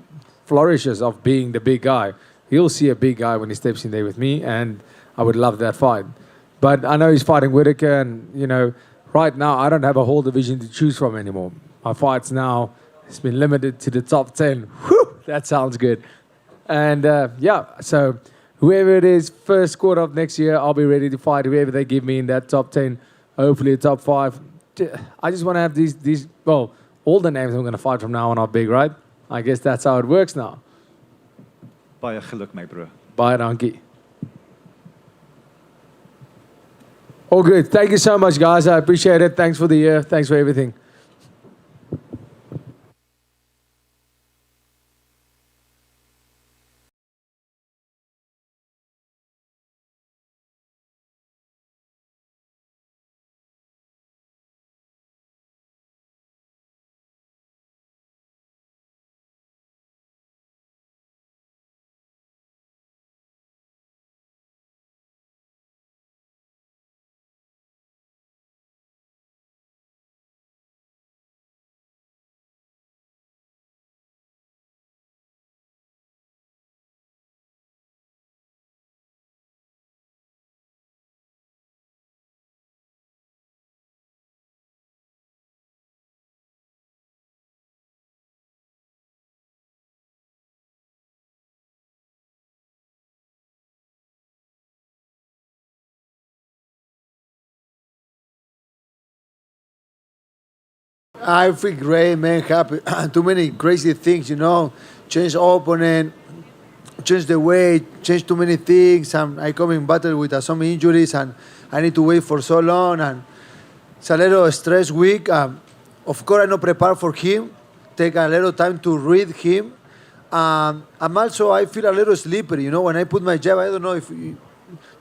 flourishes of being the big guy. He'll see a big guy when he steps in there with me, and I would love that fight. But I know he's fighting Whittaker, and, right now I don't have a whole division to choose from anymore. My fights now, it's been limited to the top 10. Whew, that sounds good. And, so whoever it is, first quarter of next year, I'll be ready to fight whoever they give me in that top 10, hopefully a top 5. I just want to have these all the names I'm going to fight from now on are big, right? I guess that's how it works now. Baie geluk, my bro. Baie dankie. All good. Thank you so much, guys. I appreciate it. Thanks for the year. Thanks for everything. I feel great, man. Happy. Too many crazy things, Change opponent, change the weight, change too many things. And I come in battle with some injuries, and I need to wait for so long. And it's a little stress week. Of course, I'm not prepared for him. Take a little time to read him. I'm also, I feel a little slippery, when I put my jab. I don't know if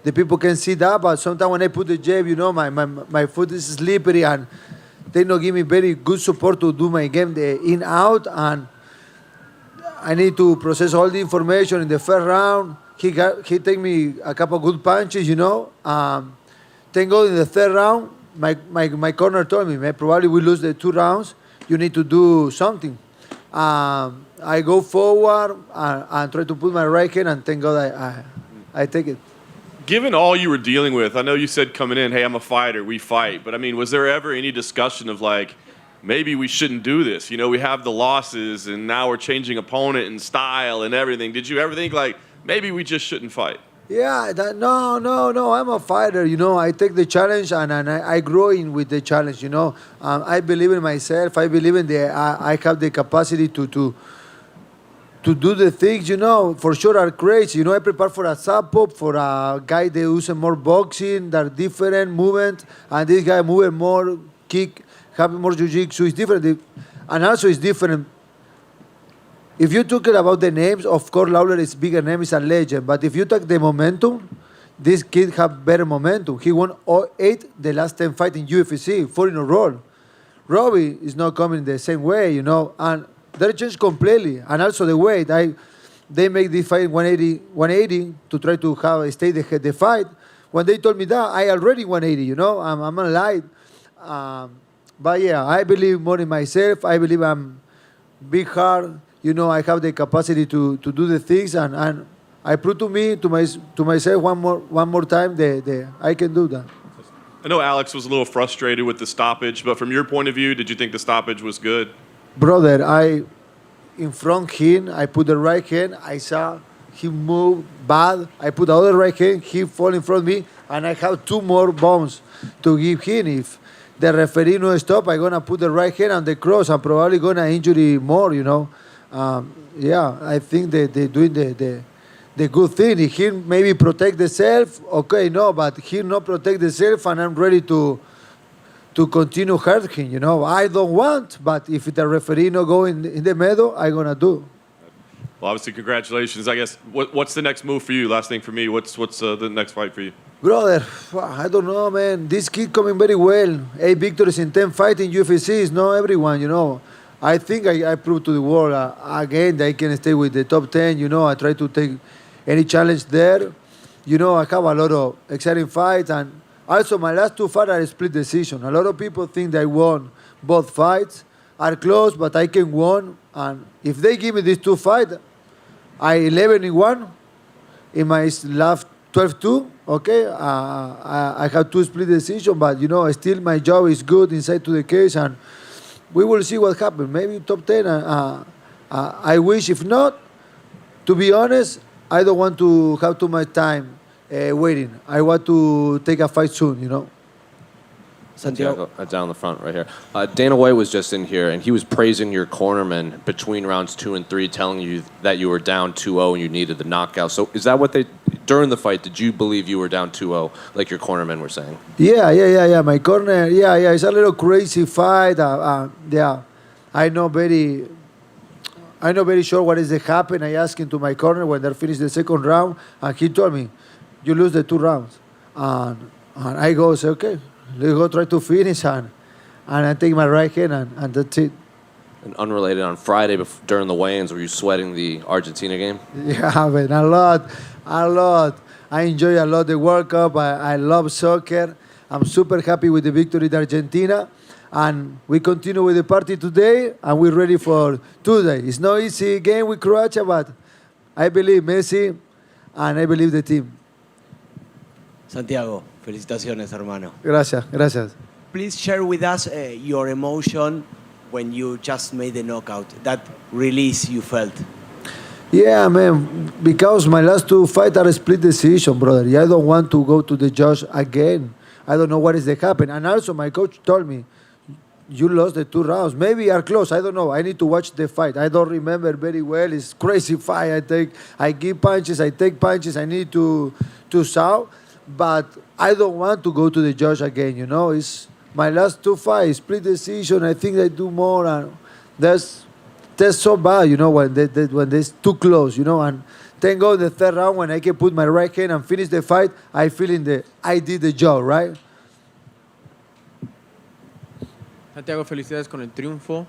the people can see that, but sometimes when I put the jab, my foot is slippery, and they don't give me very good support to do my game, the in-out, and I need to process all the information in the first round. He take me a couple good punches, Thank God in the third round, my corner told me, man, probably we lose the 2 rounds. You need to do something. I go forward and try to put my right hand, and thank God I take it. Given all you were dealing with, I know you said coming in, hey, I'm a fighter, we fight. But, I mean, was there ever any discussion of, like, maybe we shouldn't do this? We have the losses, and now we're changing opponent and style and everything. Did you ever think, like, maybe we just shouldn't fight? Yeah, no. I'm a fighter, I take the challenge, and I grow in with the challenge, I believe in myself. I believe in I have the capacity to do the things, for sure are crazy. I prepare for a sub-pop, for a guy that uses more boxing, that are different movement, and this guy moving more kick, having more jiu-jitsu. It's different. And also it's different. If you talk about the names, of course, Lawler is bigger name, is a legend. But if you take the momentum, this kid have better momentum. He won 8 the last 10 fights in UFC, 4 in a row. Robbie is not coming the same way, and they changed completely. And also the weight, they make this fight 180 to try to stay the fight. When they told me that, I already 180, I'm a light. But yeah, I believe more in myself. I believe I'm big heart. I have the capacity to do the things, and I prove to myself one more time that I can do that. I know Alex was a little frustrated with the stoppage, but from your point of view, did you think the stoppage was good? Brother, in front him, I put the right hand. I saw him move bad. I put the other right hand. He fall in front of me, and I have 2 more bombs to give him. If the referee no stop, I'm gonna put the right hand on the cross. I'm probably gonna injure him more. Yeah, I think they're doing the good thing. He maybe protect the self. Okay, no, but he not protect the self, and I'm ready to continue hurt him. I don't want, but if the referee no go in the middle, I'm gonna do. Well, obviously, congratulations. I guess what's the next move for you? Last thing for me. What's the next fight for you? Brother, I don't know, man. This kid coming very well. 8 victories in 10 fights in UFC is not everyone, I think I proved to the world again that I can stay with the top 10. I try to take any challenge there. I have a lot of exciting fights, and also my last 2 fights are a split decision. A lot of people think that I won both fights. Are close, but I can win. And if they give me these 2 fights, I 11-1 in my last 12-2. Okay, I have 2 split decisions, but still my job is good inside to the cage, and we will see what happens. Maybe top 10. I wish. If not, to be honest, I don't want to have too much time waiting. I want to take a fight soon, Santiago, down the front right here. Dana White was just in here, and he was praising your cornerman between rounds 2 and 3, telling you that you were down 2-0 and you needed the knockout. So is that what during the fight, did you believe you were down 2-0, like your cornermen were saying? Yeah. My corner, it's a little crazy fight. Yeah, I know very sure what is happen. I asked him to my corner when they finished the second round, and he told me, you lose the 2 rounds. And I go, say, okay, let's go try to finish, and I take my right hand, and that's it. And unrelated, on Friday during the weigh-ins, were you sweating the Argentina game? Yeah, man, a lot. I enjoy a lot the World Cup. I love soccer. I'm super happy with the victory in Argentina. And we continue with the party today, and we're ready for Tuesday. It's not easy game with Croatia, but I believe Messi, and I believe the team. Santiago, felicitaciones, hermano. Gracias. Please share with us your emotion when you just made the knockout, that release you felt. Yeah, man, because my last 2 fights are a split decision, brother. I don't want to go to the judge again. I don't know what is to happen. And also, my coach told me, you lost the 2 rounds. Maybe are close. I don't know. I need to watch the fight. I don't remember very well. It's crazy fight. I give punches. I take punches. I need to saw, but I don't want to go to the judge again. You know, it's my last 2 fights, split decision. I think I do more, and that's so bad. You know, when it's too close. You know, and then go in the 3rd round when I can put my right hand and finish the fight. I did the job, right? Santiago, felicidades con el triunfo.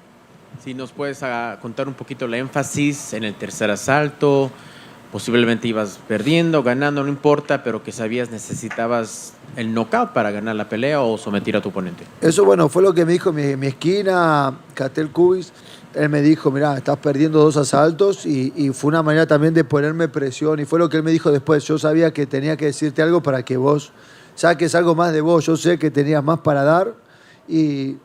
Si nos puedes contar un poquito la énfasis en el tercer asalto, posiblemente ibas perdiendo, ganando, no importa, pero que sabías necesitabas el knockout para ganar la pelea o someter a tu oponente. Eso, bueno, fue lo que me dijo mi esquina, Catel Cubis. Él me dijo, mira, estás perdiendo 2 asaltos y fue una manera también de ponerme presión y fue lo que él me dijo después. Yo sabía que tenía que decirte algo para que vos saques algo más de vos. Yo sé que tenías más para dar y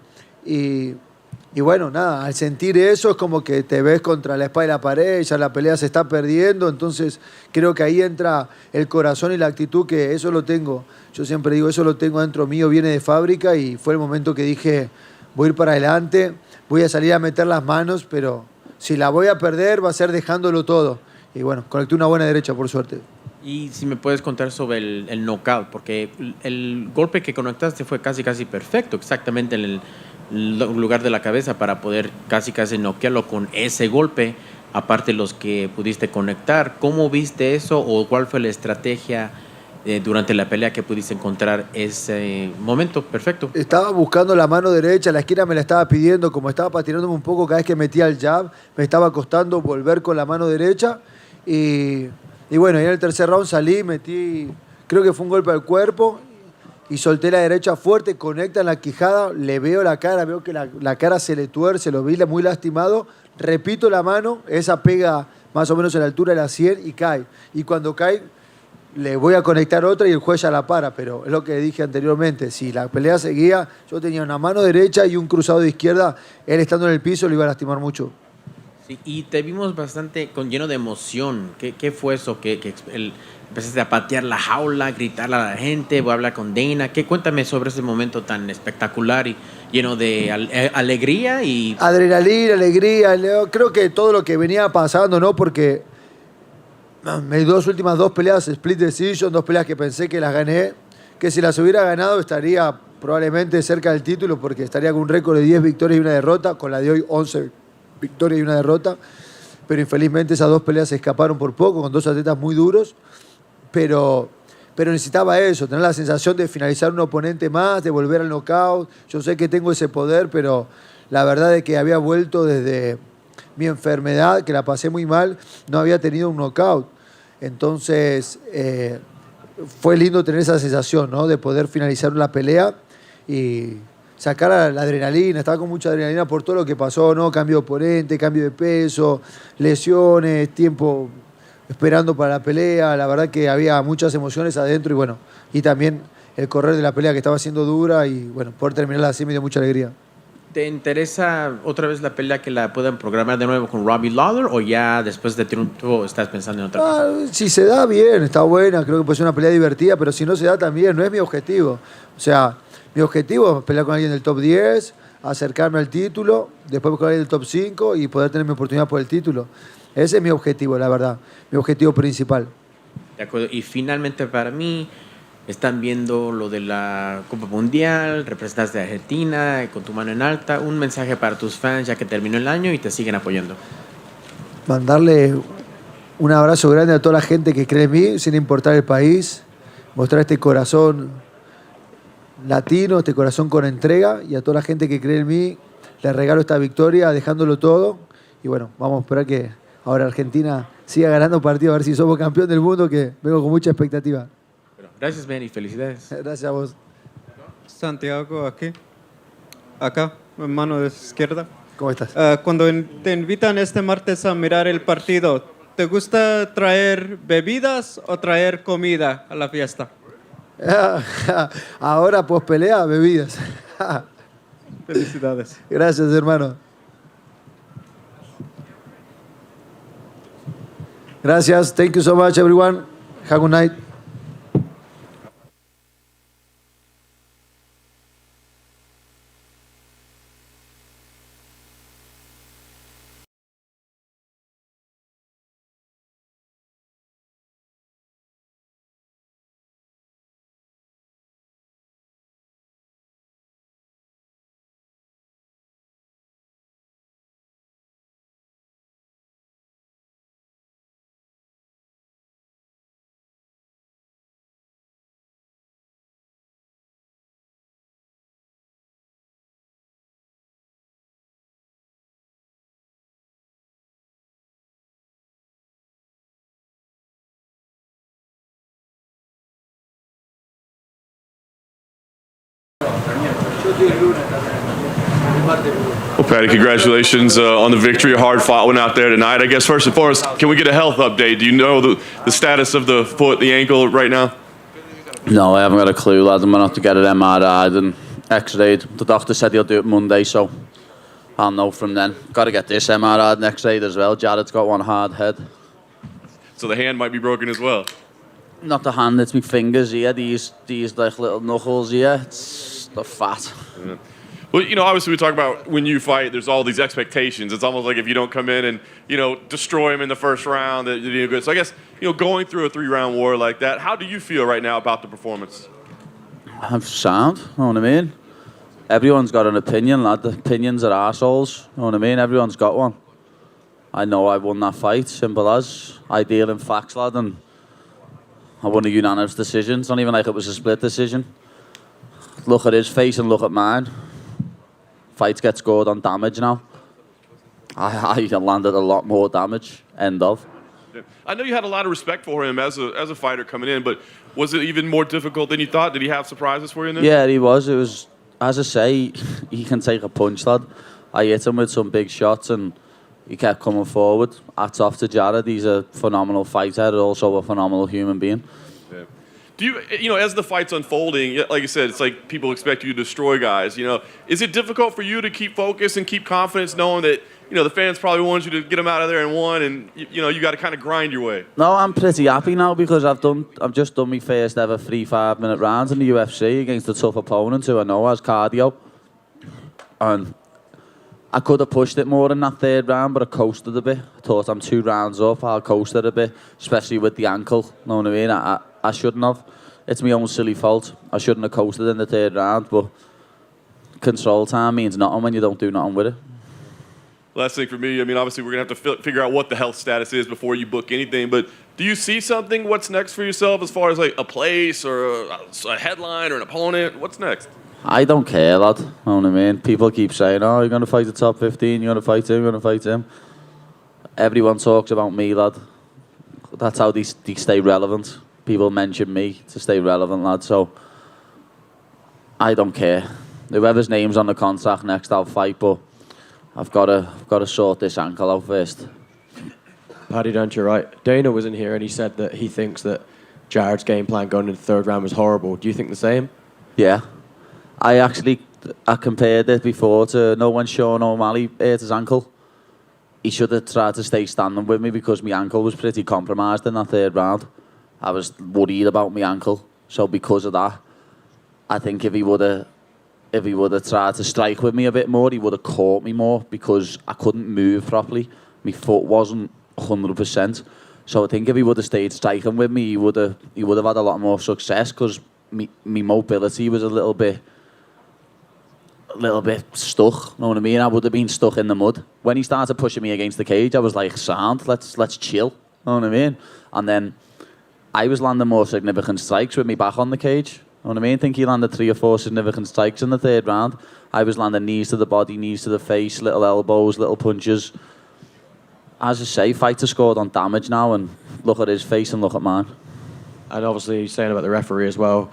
bueno, nada, al sentir eso es como que te ves contra la espada y la pared, ya la pelea se está perdiendo, entonces creo que ahí entra el corazón y la actitud, que eso lo tengo, yo siempre digo, eso lo tengo dentro mío, viene de fábrica y fue el momento que dije, voy a ir para adelante, voy a salir a meter las manos, pero si la voy a perder va a ser dejándolo todo. Y bueno, conecté una buena derecha por suerte. Y si me puedes contar sobre el knockout, porque el golpe que conectaste fue casi perfecto, exactamente en el lugar de la cabeza para poder casi noquearlo con ese golpe, aparte los que pudiste conectar. ¿Cómo viste eso o cuál fue la estrategia durante la pelea que pudiste encontrar ese momento perfecto? Estaba buscando la mano derecha, la esquina me la estaba pidiendo, como estaba patinándome un poco cada vez que metía el jab, me estaba costando volver con la mano derecha y bueno, y en el tercer round salí, metí, creo que fue un golpe al cuerpo y solté la derecha fuerte, conecta en la quijada, le veo la cara, veo que la cara se le tuerce, lo vi muy lastimado, repito la mano, esa pega más o menos a la altura de la 100 y cae. Y cuando cae, le voy a conectar otra y el juez ya la para, pero es lo que dije anteriormente, si la pelea seguía, yo tenía una mano derecha y un cruzado de izquierda, él estando en el piso lo iba a lastimar mucho. Sí, y te vimos bastante lleno de emoción. ¿Qué fue eso? Empezaste a patear la jaula, gritarle a la gente, voy a hablar con Dana. Cuéntame sobre ese momento tan espectacular y lleno de alegría y... Adrenalina, alegría, creo que todo lo que venía pasando, ¿no? Porque mis últimas 2 peleas, split decision, 2 peleas que pensé que las gané, que si las hubiera ganado estaría probablemente cerca del título porque estaría con un récord de 10 victorias y 1 derrota, con la de hoy 11 victorias y 1 derrota, pero infelizmente esas 2 peleas se escaparon por poco, con 2 atletas muy duros, pero necesitaba eso, tener la sensación de finalizar un oponente más, de volver al knockout. Yo sé que tengo ese poder, pero la verdad es que había vuelto desde mi enfermedad, que la pasé muy mal, no había tenido un knockout. Entonces fue lindo tener esa sensación, ¿no? De poder finalizar la pelea y sacar la adrenalina. Estaba con mucha adrenalina por todo lo que pasó, ¿no? Cambio de oponente, cambio de peso, lesiones, tiempo esperando para la pelea. La verdad que había muchas emociones adentro y bueno, y también el correr de la pelea que estaba siendo dura y bueno, poder terminarla así me dio mucha alegría. ¿Te interesa otra vez la pelea que la puedan programar de nuevo con Robbie Lawler o ya después de triunfo estás pensando en otra cosa? Si se da bien, está buena, creo que puede ser una pelea divertida, pero si no se da también, no es mi objetivo. O sea, mi objetivo es pelear con alguien del top 10, acercarme al título, después con alguien del top 5 y poder tener mi oportunidad por el título. Ese es mi objetivo, la verdad, mi objetivo principal. De acuerdo, y finalmente para mí, están viendo lo de la Copa Mundial, representaste a Argentina con tu mano en alta, un mensaje para tus fans ya que terminó el año y te siguen apoyando. Mandarle un abrazo grande a toda la gente que cree en mí, sin importar el país, mostrar este corazón latino, este corazón con entrega, y a toda la gente que cree en mí, les regalo esta victoria dejándolo todo, y bueno, vamos a esperar que ahora Argentina siga ganando partidos, a ver si somos campeón del mundo, que vengo con mucha expectativa. Gracias, Ben, y felicidades. Gracias a vos. Santiago, aquí. Acá, en mano de izquierda. ¿Cómo estás? Cuando te invitan este martes a mirar el partido, ¿te gusta traer bebidas o traer comida a la fiesta? Ahora, post pelea, bebidas. Felicidades. Gracias, hermano. Gracias. Thank you so much, everyone. Have a good night. Well, Paddy, congratulations on the victory. A hard-fought one out there tonight. I guess first and foremost, can we get a health update? Do you know the status of the foot, the ankle right now? No, I haven't got a clue, lad. I'm going to have to get it MRI'd and X-rayed. The doctor said he'll do it Monday, so I'll know from then. Got to get this MRI'd and X-rayed as well. Jared's got one hard head. So the hand might be broken as well? Not the hand, it's my fingers here. These like little knuckles here. It's the fat. Yeah. Well, you know, obviously we talk about when you fight, there's all these expectations. It's almost like if you don't come in and, you know, destroy him in the first round, that you do good. So I guess, you know, going through a 3-round war like that, how do you feel right now about the performance? I'm sound, you know what I mean? Everyone's got an opinion, lad. The opinions are arseholes, you know what I mean? Everyone's got one. I know I won that fight, simple as. I deal in facts, lad, and I won a unanimous decision. It's not even like it was a split decision. Look at his face and look at mine. Fights get scored on damage now. I landed a lot more damage. End of. I know you had a lot of respect for him as a fighter coming in, but was it even more difficult than you thought? Did he have surprises for you in there? Yeah, he was. It was, as I say, he can take a punch, lad. I hit him with some big shots and he kept coming forward. Hats off to Jared. He's a phenomenal fighter, also a phenomenal human being. Yeah. Do you know, as the fight's unfolding, like you said, it's like people expect you to destroy guys, you know. Is it difficult for you to keep focus and keep confidence knowing that, you know, the fans probably want you to get them out of there and one, and, you know, you got to kind of grind your way? No, I'm pretty happy now because I've just done my first ever 3 5-minute rounds in the UFC against a tough opponent who I know has cardio. And I could have pushed it more in that 3rd round, but I coasted a bit. I thought I'm 2 rounds up, I'll coast it a bit, especially with the ankle, you know what I mean? I shouldn't have. It's my own silly fault. I shouldn't have coasted in the 3rd round, but control time means nothing when you don't do nothing with it. Last thing for me, I mean, obviously we're going to have to figure out what the health status is before you book anything, but do you see something? What's next for yourself as far as like a place or a headline or an opponent? What's next? I don't care, lad. You know what I mean? People keep saying, oh, you're going to fight the top 15, you're going to fight him, you're going to fight him. Everyone talks about me, lad. That's how they stay relevant. People mention me to stay relevant, lad. So I don't care. Whoever's name's on the contract next, I'll fight, but I've got to sort this ankle out first. Paddy, don't you right? Dana was in here and he said that he thinks that Jared's game plan going into the 3rd round was horrible. Do you think the same? Yeah. I compared it before to when Sean O'Malley hurt his ankle. He should have tried to stay standing with me because my ankle was pretty compromised in that 3rd round. I was worried about my ankle. So because of that, I think if he would have tried to strike with me a bit more, he would have caught me more because I couldn't move properly. My foot wasn't 100%. So I think if he would have stayed striking with me, he would have had a lot more success because my mobility was a little bit stuck, you know what I mean? I would have been stuck in the mud. When he started pushing me against the cage, I was like, sound, let's chill, you know what I mean? And then I was landing more significant strikes with me back on the cage, you know what I mean? I think he landed 3 or 4 significant strikes in the 3rd round. I was landing knees to the body, knees to the face, little elbows, little punches. As I say, fighter scored on damage now, and look at his face and look at mine. And obviously, saying about the referee as well,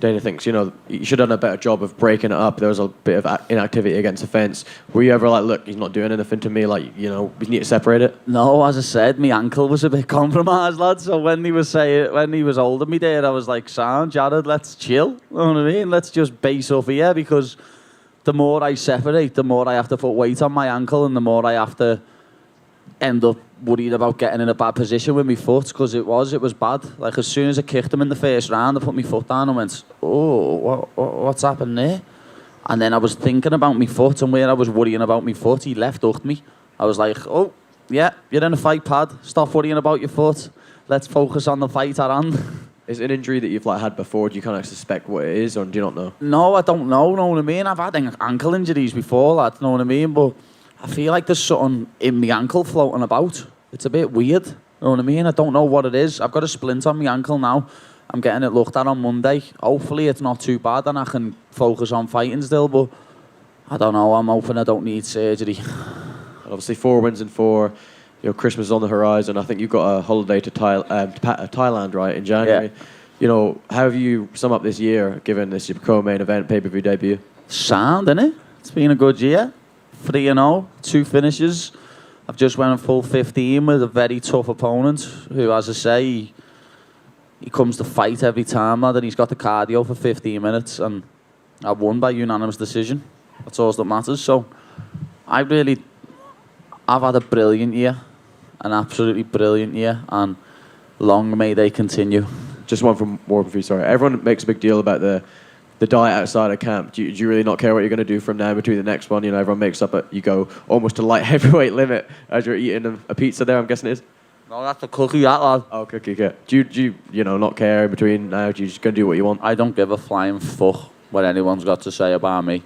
Dana thinks, you know, you should have done a better job of breaking it up. There was a bit of inactivity against the fence. Were you ever like, look, he's not doing anything to me, like, you know, we need to separate it? No, as I said, my ankle was a bit compromised, lad. So when he was holding me there, I was like, sound, Jared, let's chill. You know what I mean? Let's just base off here because the more I separate, the more I have to put weight on my ankle and the more I have to end up worried about getting in a bad position with my foot because it was bad. Like as soon as I kicked him in the 1st round, I put my foot down and went, oh, what's happened there? And then I was thinking about my foot and where I was worrying about my foot, he left hooked me. I was like, oh, yeah, you're in a fight, Pad. Stop worrying about your foot. Let's focus on the fight at hand. Is it an injury that you've like had before? Do you kind of suspect what it is or do you not know? No, I don't know what I mean? I've had ankle injuries before, lad, know what I mean? But I feel like there's something in my ankle floating about. It's a bit weird, you know what I mean? I don't know what it is. I've got a splint on my ankle now. I'm getting it looked at on Monday. Hopefully it's not too bad and I can focus on fighting still, but I don't know. I'm hoping I don't need surgery. And obviously 4 wins in 4. You know, Christmas is on the horizon. I think you've got a holiday to Thailand, right, in January. Yeah. You know, how have you sum up this year, given this your co-main event, pay-per-view debut? Sound, innit? It's been a good year. 3-0, 2 finishes. I've just went a full 15 with a very tough opponent who, as I say, he comes to fight every time, lad, and he's got the cardio for 15 minutes, and I won by unanimous decision. That's all that matters. So I've had a brilliant year, an absolutely brilliant year, and long may they continue. Just one from Warren for you, sorry. Everyone makes a big deal about the diet outside of camp. Do you really not care what you're going to do from now between the next one? You know, everyone makes up you go almost to light heavyweight limit as you're eating a pizza there, I'm guessing it is? No, that's a cookie, that lad. Oh, cookie, yeah. Do you not care in between now? Do you just go do what you want? I don't give a flying fuck what anyone's got to say about me.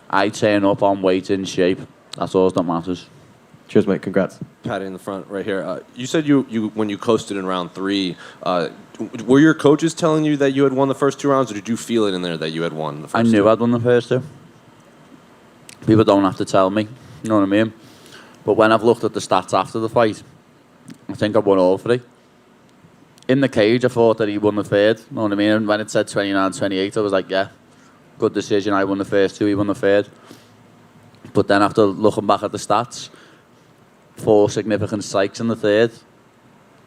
I turn up on weight in shape. That's all that matters. Cheers, mate. Congrats. Paddy in the front right here. You said you when you coasted in round 3, were your coaches telling you that you had won the first 2 rounds, or did you feel it in there that you had won the first I knew 2? I'd won the first 2. People don't have to tell me, you know what I mean? But when I've looked at the stats after the fight, I think I won all 3. In the cage, I thought that he won the third, you know what I mean? And when it said 29-28, I was like, yeah, good decision. I won the first 2, he won the third. But then after looking back at the stats, 4 significant strikes in the third.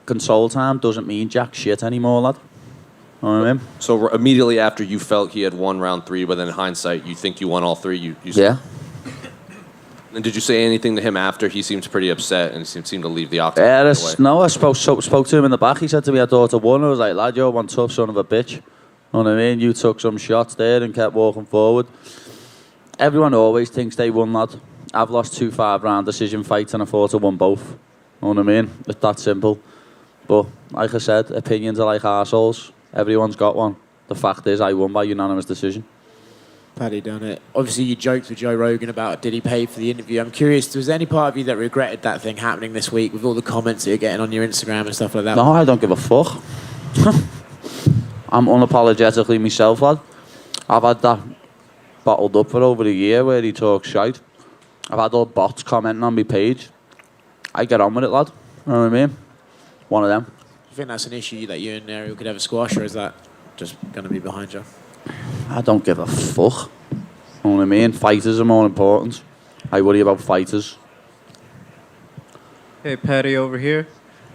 Console time doesn't mean jack shit anymore, lad. You know what I mean? So immediately after you felt he had won round 3, but then in hindsight, you think you won all 3? Yeah. And did you say anything to him after? He seemed pretty upset and seemed to leave the octagon. No, I spoke to him in the back. He said to me, I thought I won. I was like, lad, you're one tough son of a bitch. You know what I mean? You took some shots there and kept walking forward. Everyone always thinks they won, lad. I've lost 2 5-round decision fights and I thought I won both. You know what I mean? It's that simple. But like I said, opinions are like arseholes. Everyone's got one. The fact is, I won by unanimous decision. Paddy done it. Obviously, you joked with Joe Rogan about did he pay for the interview. I'm curious, was there any part of you that regretted that thing happening this week with all the comments that you're getting on your Instagram and stuff like that? No, I don't give a fuck. I'm unapologetically myself, lad. I've had that bottled up for over a year where he talks shite. I've had all bots commenting on my page. I get on with it, lad. You know what I mean? One of them. Do you think that's an issue that you and Ariel could ever squash, or is that just going to be behind you? I don't give a fuck. You know what I mean? Fighters are more important. I worry about fighters. Hey, Paddy over here.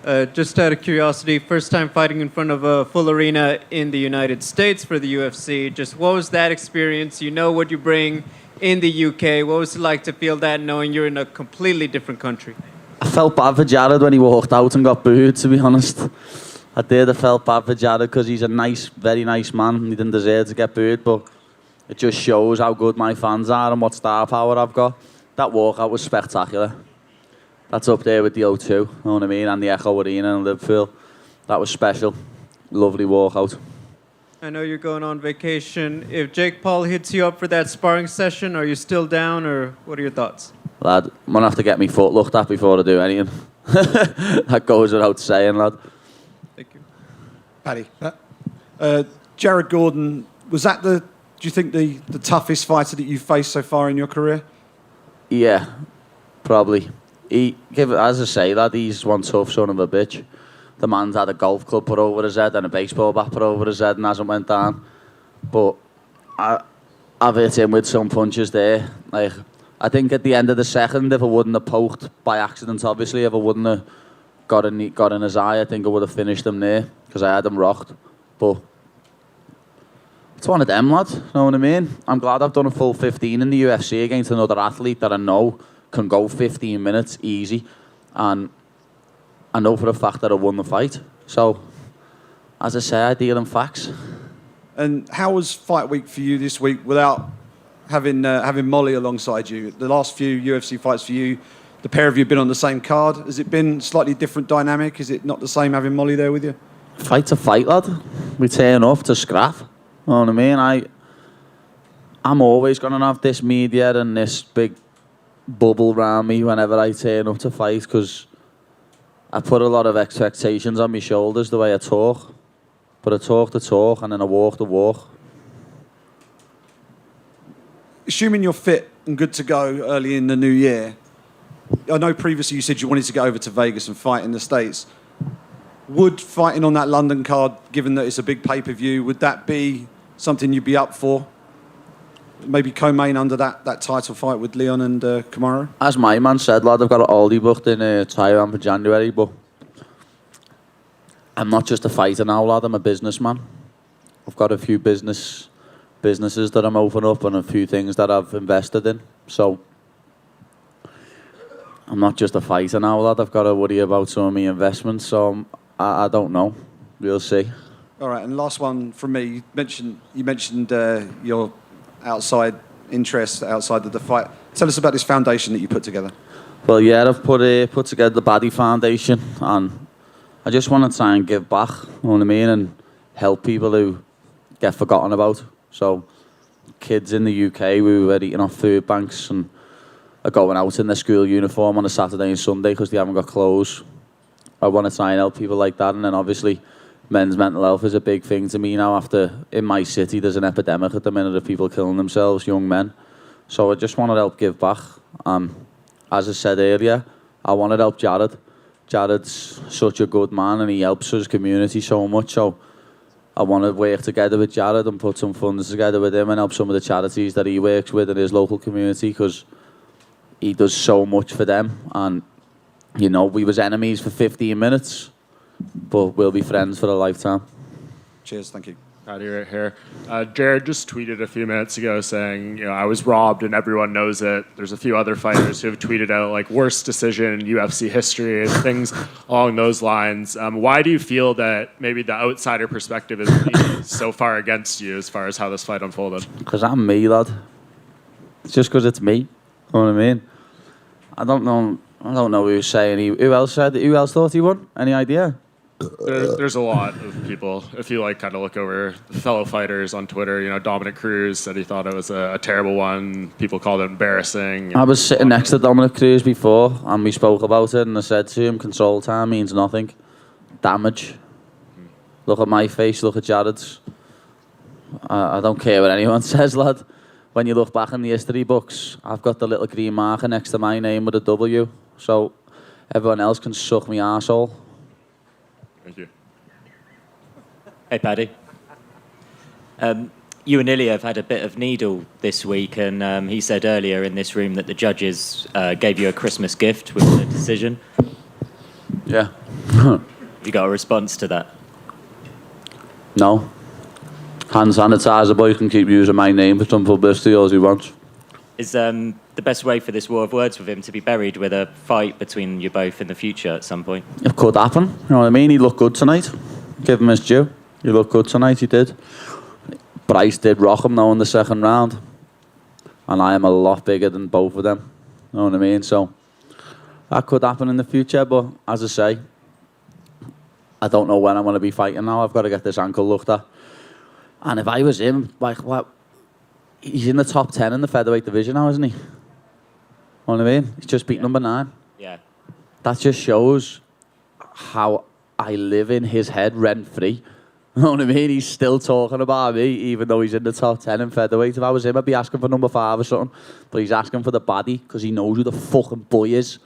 Just out of curiosity, first time fighting in front of a full arena in the United States for the UFC. Just what was that experience? You know what you bring in the UK. What was it like to feel that knowing you're in a completely different country? I felt bad for Jared when he walked out and got booed, to be honest. I did. I felt bad for Jared because he's a nice, very nice man and he didn't deserve to get booed, but it just shows how good my fans are and what star power I've got. That walkout was spectacular. That's up there with the O2, you know what I mean, and the Echo Arena in Liverpool. That was special. Lovely walkout. I know you're going on vacation. If Jake Paul hits you up for that sparring session, are you still down, or what are your thoughts? Lad, I'm going to have to get my foot looked at before I do anything. That goes without saying, lad. Thank you. Paddy, Jared Gordon, was that do you think the toughest fighter that you've faced so far in your career? Yeah, probably. As I say, lad, he's one tough son of a bitch. The man's had a golf club put over his head and a baseball bat put over his head and hasn't went down. But I've hit him with some punches there. Like, I think at the end of the second, if I wouldn't have poked by accident, obviously, if I wouldn't have got in his eye, I think I would have finished him there because I had him rocked. But it's one of them, lad. You know what I mean? I'm glad I've done a full 15 in the UFC against another athlete that I know can go 15 minutes easy. And I know for a fact that I won the fight. So, as I say, I deal in facts. And how was fight week for you this week without having Molly alongside you? The last few UFC fights for you, the pair of you have been on the same card. Has it been slightly different dynamic? Is it not the same having Molly there with you? Fight's a fight, lad. We turn off to scrap. You know what I mean? I'm always going to have this media and this big bubble around me whenever I turn up to fight because I put a lot of expectations on my shoulders the way I talk. But I talk the talk and then I walk the walk. Assuming you're fit and good to go early in the new year, I know previously you said you wanted to go over to Vegas and fight in the States. Would fighting on that London card, given that it's a big pay-per-view, would that be something you'd be up for? maybe co-main under that title fight with Leon and Kamaru? As my man said, lad, I've got an Aldi booked in Taiwan for January, but I'm not just a fighter now, lad. I'm a businessman. I've got a few businesses that I'm opening up and a few things that I've invested in. So I'm not just a fighter now, lad. I've got to worry about some of my investments. So I don't know. We'll see. All right, and last one from me. You mentioned your outside interests outside of the fight. Tell us about this foundation that you put together. Well, yeah, I've put together the Paddy Foundation, and I just want to try and give back, you know what I mean, and help people who get forgotten about. So kids in the UK who are eating off food banks and are going out in their school uniform on a Saturday and Sunday because they haven't got clothes. I want to try and help people like that. And then obviously men's mental health is a big thing to me now. After in my city there's an epidemic at the minute of people killing themselves, young men. So I just want to help give back. As I said earlier, I want to help Jared. Jared's such a good man and he helps his community so much. So I want to work together with Jared and put some funds together with him and help some of the charities that he works with in his local community, because he does so much for them. And, you know, we was enemies for 15 minutes, but we'll be friends for a lifetime. Cheers, thank you. Paddy right here. Jared just tweeted a few minutes ago saying, I was robbed and everyone knows it. There's a few other fighters who have tweeted out like worst decision in UFC history and things along those lines. Why do you feel that maybe the outsider perspective is so far against you as far as how this fight unfolded? Because I'm me, lad. It's just because it's me. You know what I mean? I don't know who's saying who else thought he won? Any idea? There's a lot of people. If you kind of look over fellow fighters on Twitter, Dominic Cruz said he thought it was a terrible one. People called it embarrassing. I was sitting next to Dominic Cruz before, and we spoke about it, and I said to him, control time means nothing. Damage. Look at my face, look at Jared's. I don't care what anyone says, lad. When you look back in the history books, I've got the little green marker next to my name with a W, so everyone else can suck me arsehole. Thank you. Hey, Paddy. You and Ilia have had a bit of needle this week, and he said earlier in this room that the judges gave you a Christmas gift with the decision. Yeah. You got a response to that? No. Hand sanitizer, boy, can keep using my name for some publicity as he wants. Is the best way for this war of words with him to be buried with a fight between you both in the future at some point? It could happen, you know what I mean? He looked good tonight. Give him his due. He looked good tonight, he did. Bryce did rock him though in the second round. And I am a lot bigger than both of them. You know what I mean? So that could happen in the future, but as I say, I don't know when I'm going to be fighting now. I've got to get this ankle looked at. And if I was him, what? He's in the top 10 in the featherweight division now, isn't he? You know what I mean? He's just beat number 9. Yeah. That just shows how I live in his head rent-free. You know what I mean? He's still talking about me, even though he's in the top 10 in featherweight. If I was him, I'd be asking for number 5 or something. But he's asking for the baddie because he knows who the fucking boy is.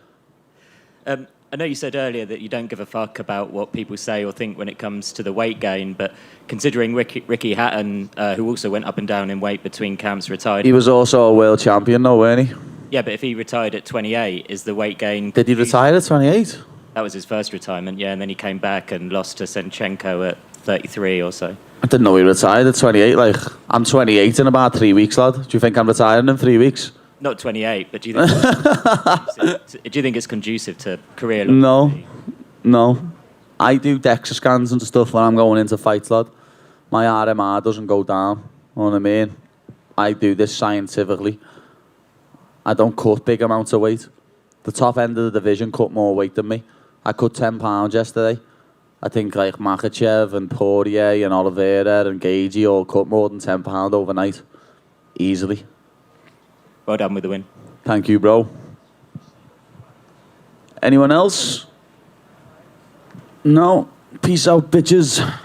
I know you said earlier that you don't give a fuck about what people say or think when it comes to the weight gain, but considering Ricky Hatton, who also went up and down in weight between camps, retired... He was also a world champion though, weren't he? Yeah, but if he retired at 28, is the weight gain... Did he retire at 28? That was his first retirement, yeah, and then he came back and lost to Senchenko at 33 or so. I didn't know he retired at 28. I'm 28 in about 3 weeks, lad. Do you think I'm retiring in 3 weeks? Not 28, but do you think it's conducive to career longevity? No. I do DEXA scans and stuff when I'm going into fights, lad. My RMR doesn't go down. You know what I mean? I do this scientifically. I don't cut big amounts of weight. The top end of the division cut more weight than me. I cut 10 pounds yesterday. I think Makhachev and Poirier and Oliveira and Gagey all cut more than 10 pounds overnight. Easily. Well done with the win. Thank you, bro. Anyone else? No. Peace out, bitches.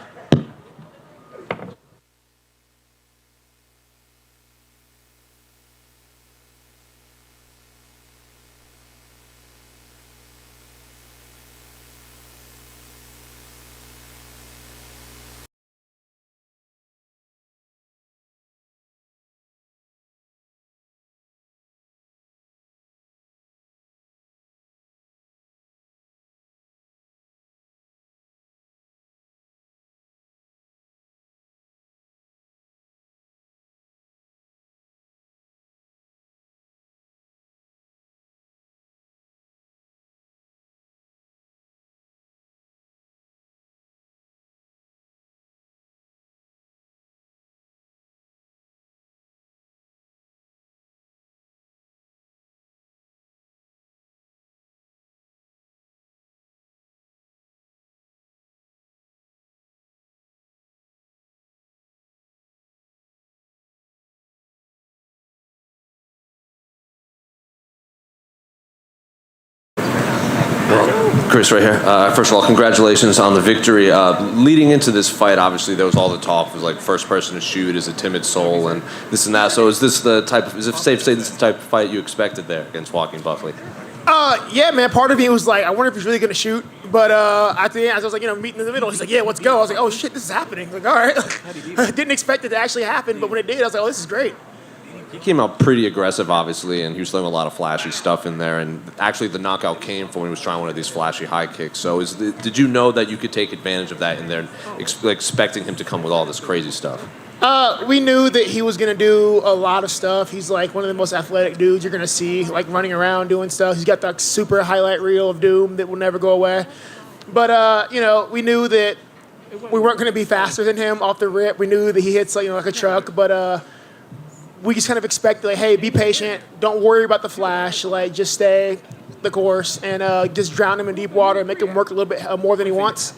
Chris, right here. First of all, congratulations on the victory. Leading into this fight, obviously, there was all the talk. It was like first person to shoot is a timid soul and this and that. So is it safe to say this is the type of fight you expected there against Joaquin Buckley? Yeah, man. Part of me was like, I wonder if he's really going to shoot. But at the end, I was like, meeting in the middle. He's like, yeah, let's go. I was like, oh, shit, this is happening. Like, all right. I didn't expect it to actually happen, but when it did, I was like, oh, this is great. He came out pretty aggressive, obviously, and he was throwing a lot of flashy stuff in there. And actually, the knockout came from when he was trying one of these flashy high kicks. So did you know that you could take advantage of that in there, expecting him to come with all this crazy stuff? We knew that he was going to do a lot of stuff. He's like one of the most athletic dudes you're going to see, like running around doing stuff. He's got that super highlight reel of doom that will never go away. But, we knew that we weren't going to be faster than him off the rip. We knew that he hits like a truck, but we just kind of expected, like, hey, be patient. Don't worry about the flash. Like, just stay the course and just drown him in deep water and make him work a little bit more than he wants.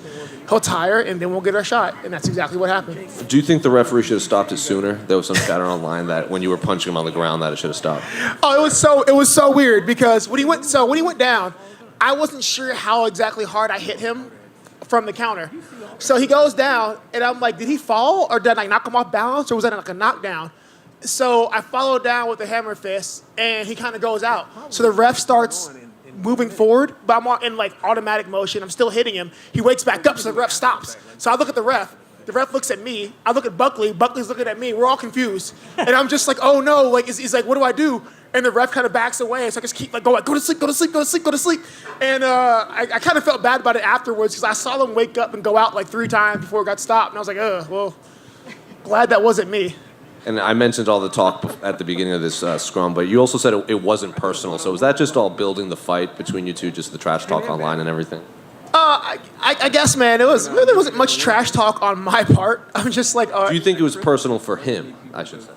He'll tire, and then we'll get our shot. And that's exactly what happened. Do you think the referee should have stopped it sooner? There was some chatter online that when you were punching him on the ground that it should have stopped. Oh, it was so weird because when he went down, I wasn't sure how exactly hard I hit him from the counter. So he goes down, and I'm like, did he fall or did I knock him off balance or was that like a knockdown? So I followed down with the hammer fist, and he kind of goes out. So the ref starts moving forward, but I'm in like automatic motion. I'm still hitting him. He wakes back up, so the ref stops. So I look at the ref. The ref looks at me. I look at Buckley. Buckley's looking at me. We're all confused, and I'm just like, oh no! Like he's like, what do I do? And the ref kind of backs away, so I just keep like going, go to sleep, go to sleep, go to sleep, go to sleep. And I kind of felt bad about it afterwards because I saw him wake up and go out like 3 times before it got stopped, and I was like, well, glad that wasn't me. And I mentioned all the talk at the beginning of this scrum, but you also said it wasn't personal. So was that just all building the fight between you two, just the trash talk online and everything? I guess, man, there wasn't much trash talk on my part. I'm just like... Do you think it was personal for him, I should say?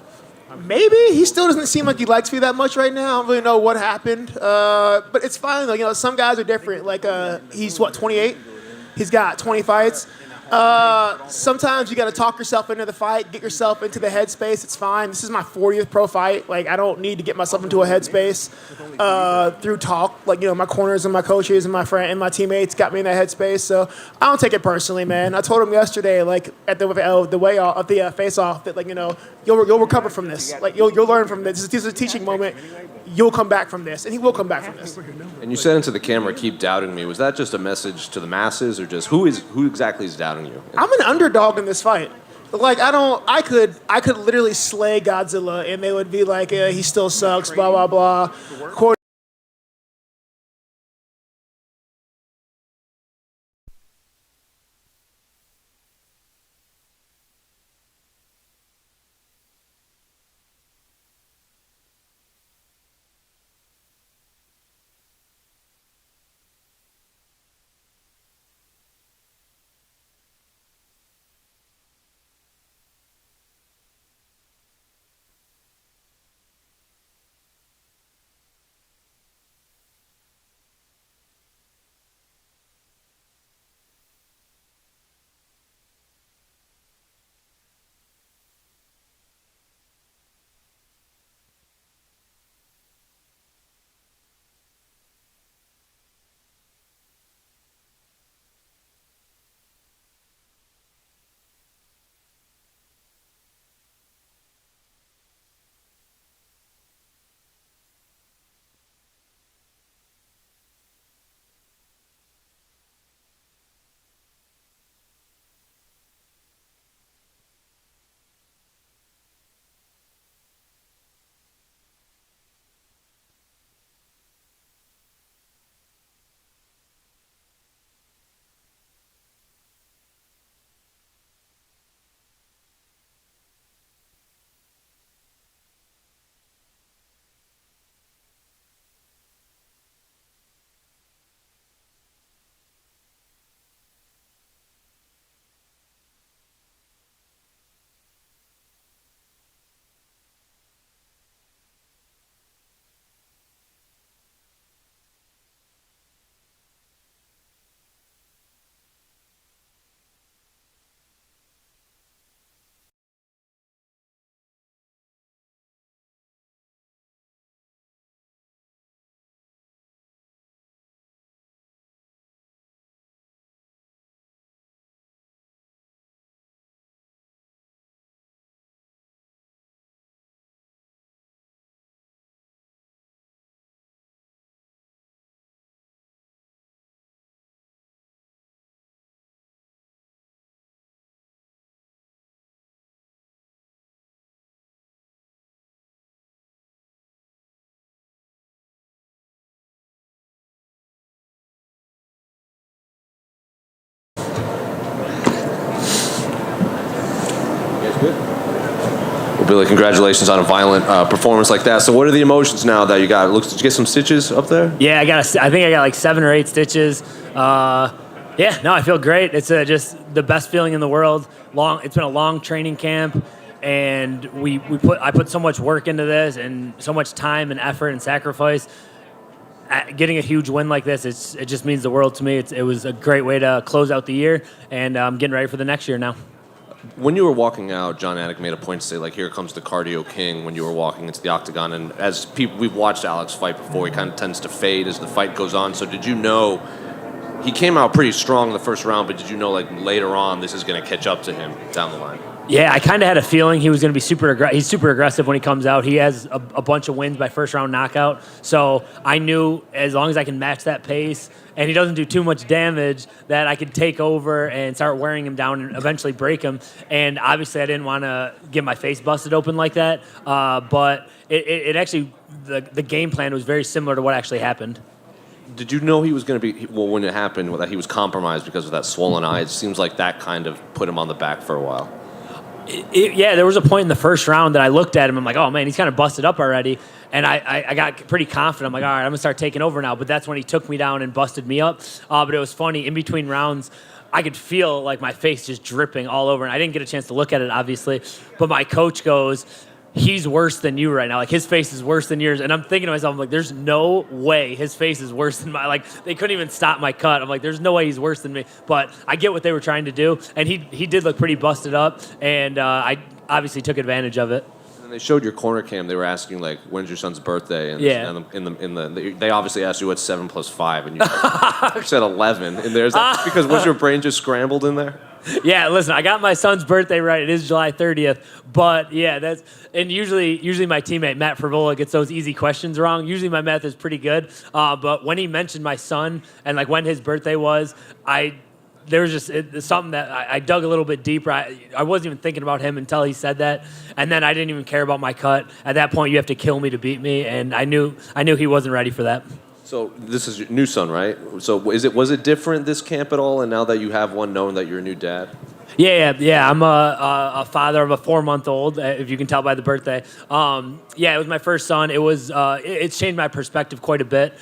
Maybe. He still doesn't seem like he likes me that much right now. I don't really know what happened. But it's fine. Like, some guys are different. Like, he's, 28? He's got 20 fights. Sometimes you got to talk yourself into the fight, get yourself into the headspace. It's fine. This is my 40th pro fight. Like, I don't need to get myself into a headspace through talk. Like, my corners and my coaches and my friend and my teammates got me in that headspace. So I don't take it personally, man. I told him yesterday, like at the way off of the face off, that you'll recover from this. Like you'll learn from this. This is a teaching moment. You'll come back from this, and he will come back from this. And you said into the camera, "Keep doubting me." Was that just a message to the masses, or just who exactly is doubting you? I'm an underdog in this fight. Like I could literally slay Godzilla, and they would be like, he still sucks, blah blah blah. Billy, congratulations on a violent performance like that. So what are the emotions now that you got? Did you get some stitches up there? Yeah, I think I got like 7 or 8 stitches. Yeah, no, I feel great. It's just the best feeling in the world. It's been a long training camp, and I put so much work into this and so much time and effort and sacrifice. Getting a huge win like this, it just means the world to me. It was a great way to close out the year, and I'm getting ready for the next year now. When you were walking out, John Anik made a point to say, like, here comes the cardio king when you were walking into the octagon. And as people, we've watched Alex fight before, he kind of tends to fade as the fight goes on. So did you know, he came out pretty strong in the first round, but did you know, like, later on this is going to catch up to him down the line? Yeah, I kind of had a feeling he was going to be super aggressive. He's super aggressive when he comes out. He has a bunch of wins by first round knockout. So I knew as long as I can match that pace and he doesn't do too much damage, that I could take over and start wearing him down and eventually break him. And obviously I didn't want to get my face busted open like that. But it actually, the game plan was very similar to what actually happened. Did you know he was going to be, well, when it happened, that he was compromised because of that swollen eye? It seems like that kind of put him on the back for a while. Yeah, there was a point in the first round that I looked at him. I'm like, oh, man, he's kind of busted up already. And I got pretty confident. I'm like, all right, I'm going to start taking over now. But that's when he took me down and busted me up. But it was funny. In between rounds, I could feel like my face just dripping all over. And I didn't get a chance to look at it, obviously. But my coach goes, he's worse than you right now. Like, his face is worse than yours. And I'm thinking to myself, I'm like, there's no way his face is worse than mine. Like, they couldn't even stop my cut. I'm like, there's no way he's worse than me. But I get what they were trying to do. And he did look pretty busted up. And I obviously took advantage of it. And they showed your corner cam. They were asking, like, when's your son's birthday? And, yeah. And they obviously asked you what's 7 + 5. And you said 11. And there's that, because was your brain just scrambled in there? Yeah, listen, I got my son's birthday right. It is July 30th. But yeah, usually my teammate Matt Frivola gets those easy questions wrong. Usually my math is pretty good. But when he mentioned my son and like when his birthday was, there was just something that I dug a little bit deeper. I wasn't even thinking about him until he said that, and then I didn't even care about my cut. At that point, you have to kill me to beat me, and I knew he wasn't ready for that. So this is your new son, right? So was it different this camp at all? And now that you have one, knowing that you're a new dad? Yeah. I'm a father of a 4-month-old, if you can tell by the birthday. Yeah, it was my first son. It was it's changed my perspective quite a bit.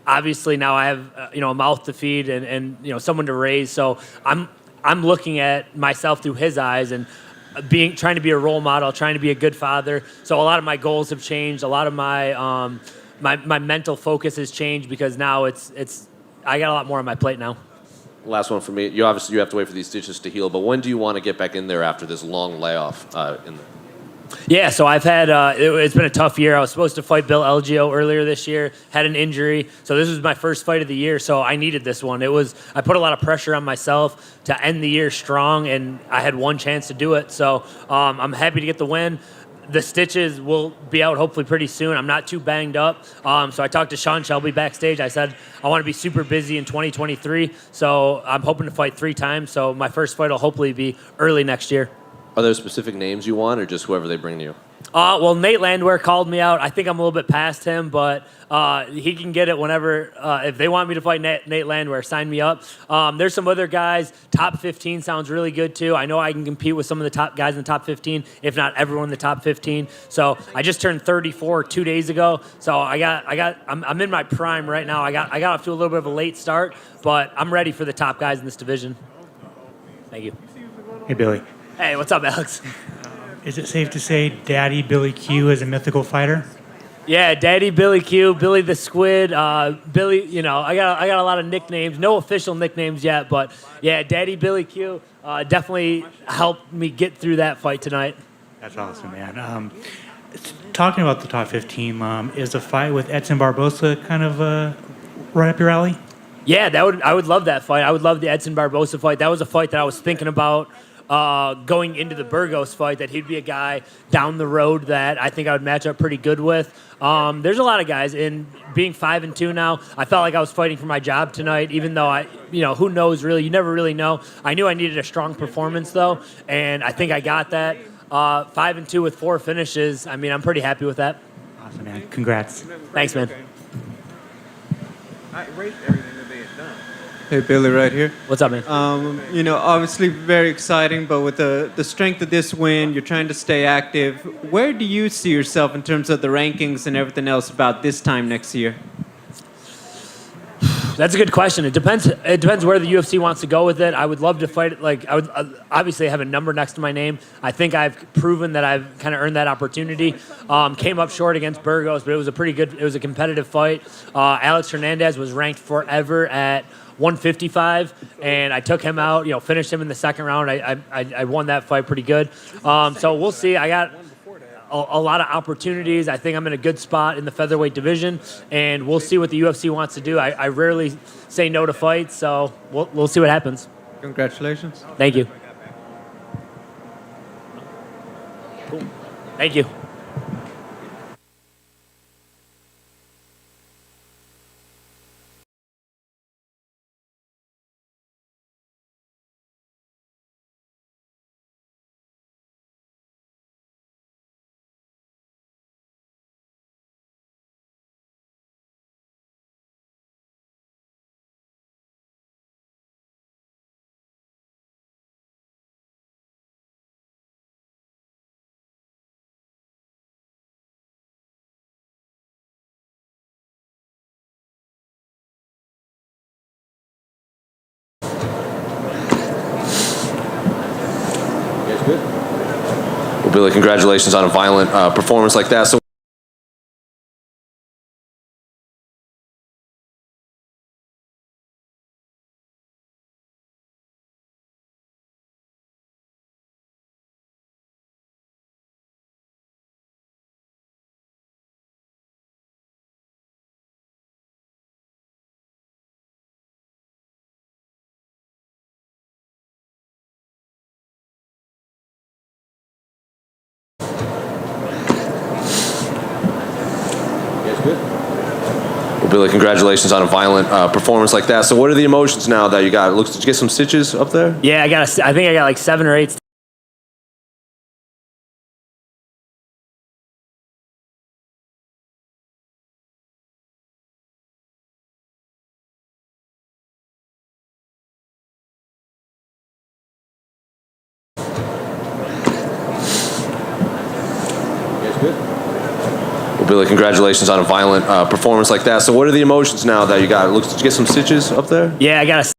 Obviously now I have a mouth to feed and someone to raise. So I'm looking at myself through his eyes and trying to be a role model, trying to be a good father. So a lot of my goals have changed. A lot of my my mental focus has changed because now I got a lot more on my plate now. Last one for me. You have to wait for these stitches to heal, but when do you want to get back in there after this long layoff in there? Yeah, so I've had, it's been a tough year. I was supposed to fight Bill Elgio earlier this year, had an injury. So this was my first fight of the year, so I needed this one. I put a lot of pressure on myself to end the year strong, and I had one chance to do it. So I'm happy to get the win. The stitches will be out hopefully pretty soon. I'm not too banged up. So I talked to Sean Shelby backstage. I said, I want to be super busy in 2023. So I'm hoping to fight 3 times. So my first fight will hopefully be early next year. Are there specific names you want or just whoever they bring to you? Well, Nate Landwehr called me out. I think I'm a little bit past him, but he can get it whenever. If they want me to fight Nate Landwehr, sign me up. There's some other guys. Top 15 sounds really good, too. I know I can compete with some of the top guys in the top 15, if not everyone in the top 15. So I just turned 34 2 days ago. So I'm in my prime right now. I got off to a little bit of a late start, but I'm ready for the top guys in this division. Thank you. Hey, Billy. Hey, what's up, Alex? Is it safe to say Daddy Billy Q is a mythical fighter? Yeah, Daddy Billy Q, Billy the Squid, Billy. I got a lot of nicknames. No official nicknames yet, but yeah, Daddy Billy Q definitely helped me get through that fight tonight. That's awesome, man. Talking about the top 15, is the fight with Edson Barbosa kind of right up your alley? Yeah, I would love that fight. I would love the Edson Barbosa fight. That was a fight that I was thinking about. Going into the Burgos fight, that he'd be a guy down the road that I think I would match up pretty good with. There's a lot of guys, and being 5-2 now, I felt like I was fighting for my job tonight, even though who knows really? You never really know. I knew I needed a strong performance though, and I think I got that. 5-2 with 4 finishes. I mean, I'm pretty happy with that. Awesome, man. Congrats. Thanks, man. I erased everything that they had done. Hey, Billy, right here. What's up, man? Obviously very exciting, but with the strength of this win, you're trying to stay active. Where do you see yourself in terms of the rankings and everything else about this time next year? That's a good question. It depends. It depends where the UFC wants to go with it. I would love to fight it. Like I would obviously have a number next to my name. I think I've proven that I've kind of earned that opportunity. Came up short against Burgos, but it was a pretty good. It was a competitive fight. Alex Hernandez was ranked forever at 155, and I took him out. Finished him in the second round. I won that fight pretty good. So we'll see. I got a lot of opportunities. I think I'm in a good spot in the featherweight division, and we'll see what the UFC wants to do. I rarely say no to fights, so we'll see what happens. Congratulations. Thank you. Cool. Thank you. Well, Billy, congratulations on a violent performance like that. So Well, Billy, congratulations on a violent performance like that. So what are the emotions now that you got? Did you get some stitches up there? Yeah, I think I got like 7 or 8. Well, Billy, congratulations on a violent performance like that. So what are the emotions now that you got? Did you get some stitches up there? Yeah, I got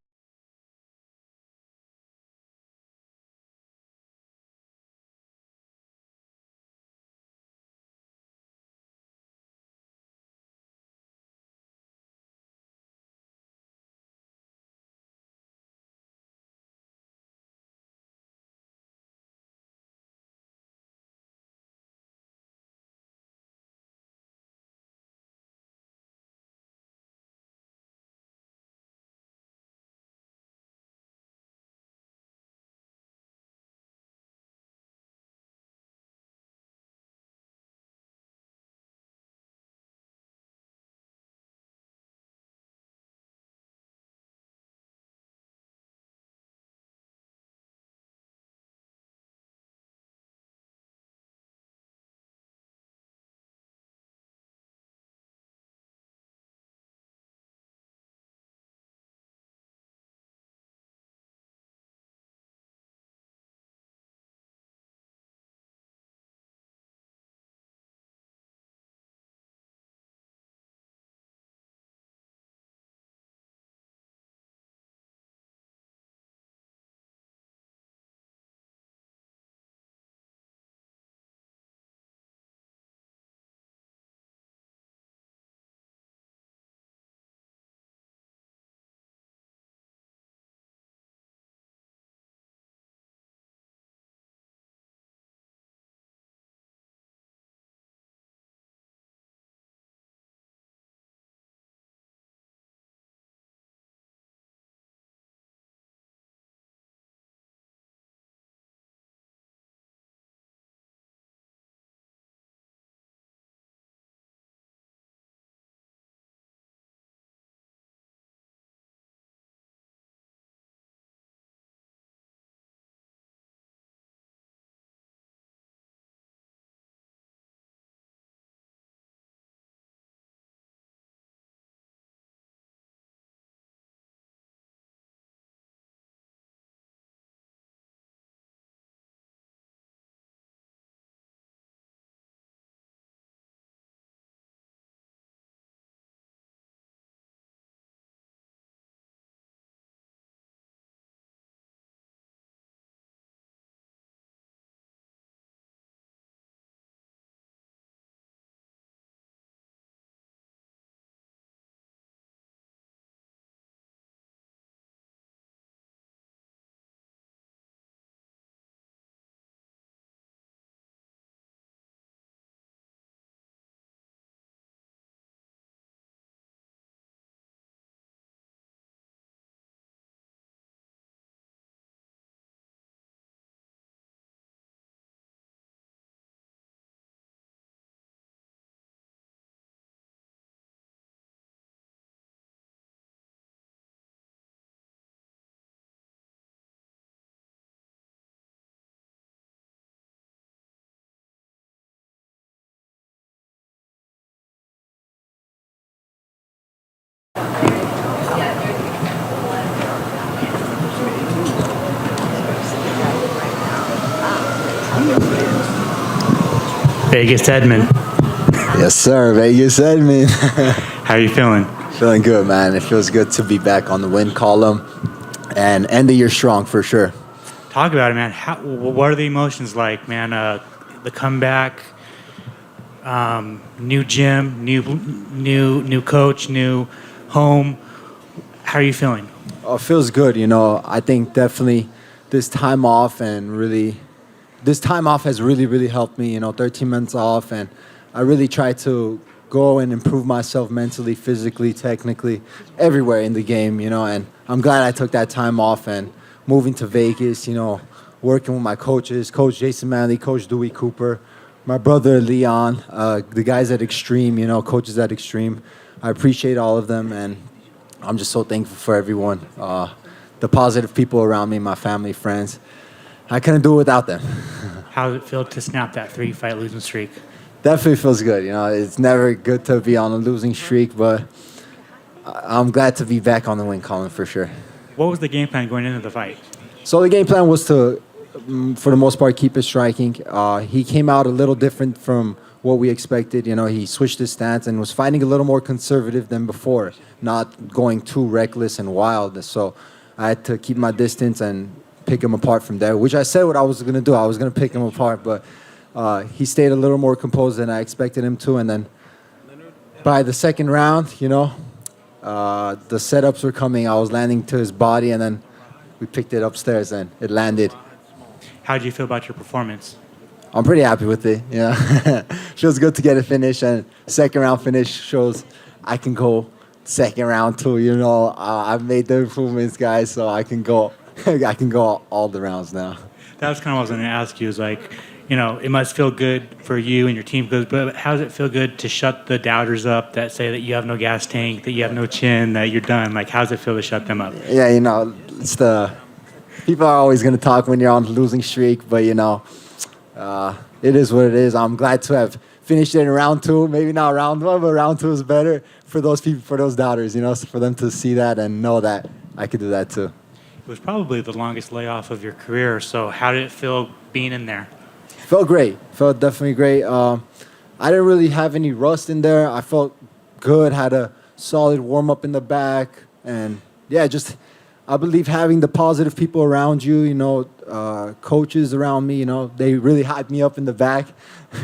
Vegas Edmond. Yes, sir. Vegas Edmond. How are you feeling? Feeling good, man. It feels good to be back on the win column and end the year strong for sure. Talk about it, man. What are the emotions like, man? The comeback, new gym, new coach, new home. How are you feeling? Oh, it feels good, you know. I think definitely this time off has really helped me, you know, 13 months off, and I really try to go and improve myself mentally, physically, technically, everywhere in the game, you know, and I'm glad I took that time off and moving to Vegas, you know, working with my coaches, Coach Jason Manley, Coach Dewey Cooper, my brother Leon, the guys at Extreme, you know, coaches at Extreme. I appreciate all of them, and I'm just so thankful for everyone, the positive people around me, my family, friends. I couldn't do it without them. How does it feel to snap that 3-fight losing streak? Definitely feels good. You know, it's never good to be on a losing streak, but I'm glad to be back on the win column for sure. What was the game plan going into the fight? So the game plan was to, for the most part, keep it striking. He came out a little different from what we expected. You know, he switched his stance and was fighting a little more conservative than before, not going too reckless and wild. So I had to keep my distance and pick him apart from there, which I said what I was going to do. I was going to pick him apart, but he stayed a little more composed than I expected him to. And then by the second round, you know, the setups were coming. I was landing to his body, and then we picked it upstairs, and it landed. How did you feel about your performance? I'm pretty happy with it. Yeah, feels good to get a finish, and second round finish shows I can go second round too. You know, I've made the improvements, guys, so I can go. I can go all the rounds now. That was kind of what I was going to ask you. Is like, you know, it must feel good for you and your team, but how does it feel good to shut the doubters up that say that you have no gas tank, that you have no chin, that you're done? Like, how does it feel to shut them up? Yeah, you know, it's the people are always going to talk when you're on a losing streak, but you know, it is what it is. I'm glad to have finished it in round 2. Maybe not round 1, but round 2 is better for those people, for those doubters. You know, for them to see that and know that I could do that too. It was probably the longest layoff of your career. So how did it feel being in there? Felt great. Felt definitely great. I didn't really have any rust in there. I felt good. Had a solid warm up in the back, and yeah, just I believe having the positive people around you. You know, coaches around me. You know, they really hyped me up in the back,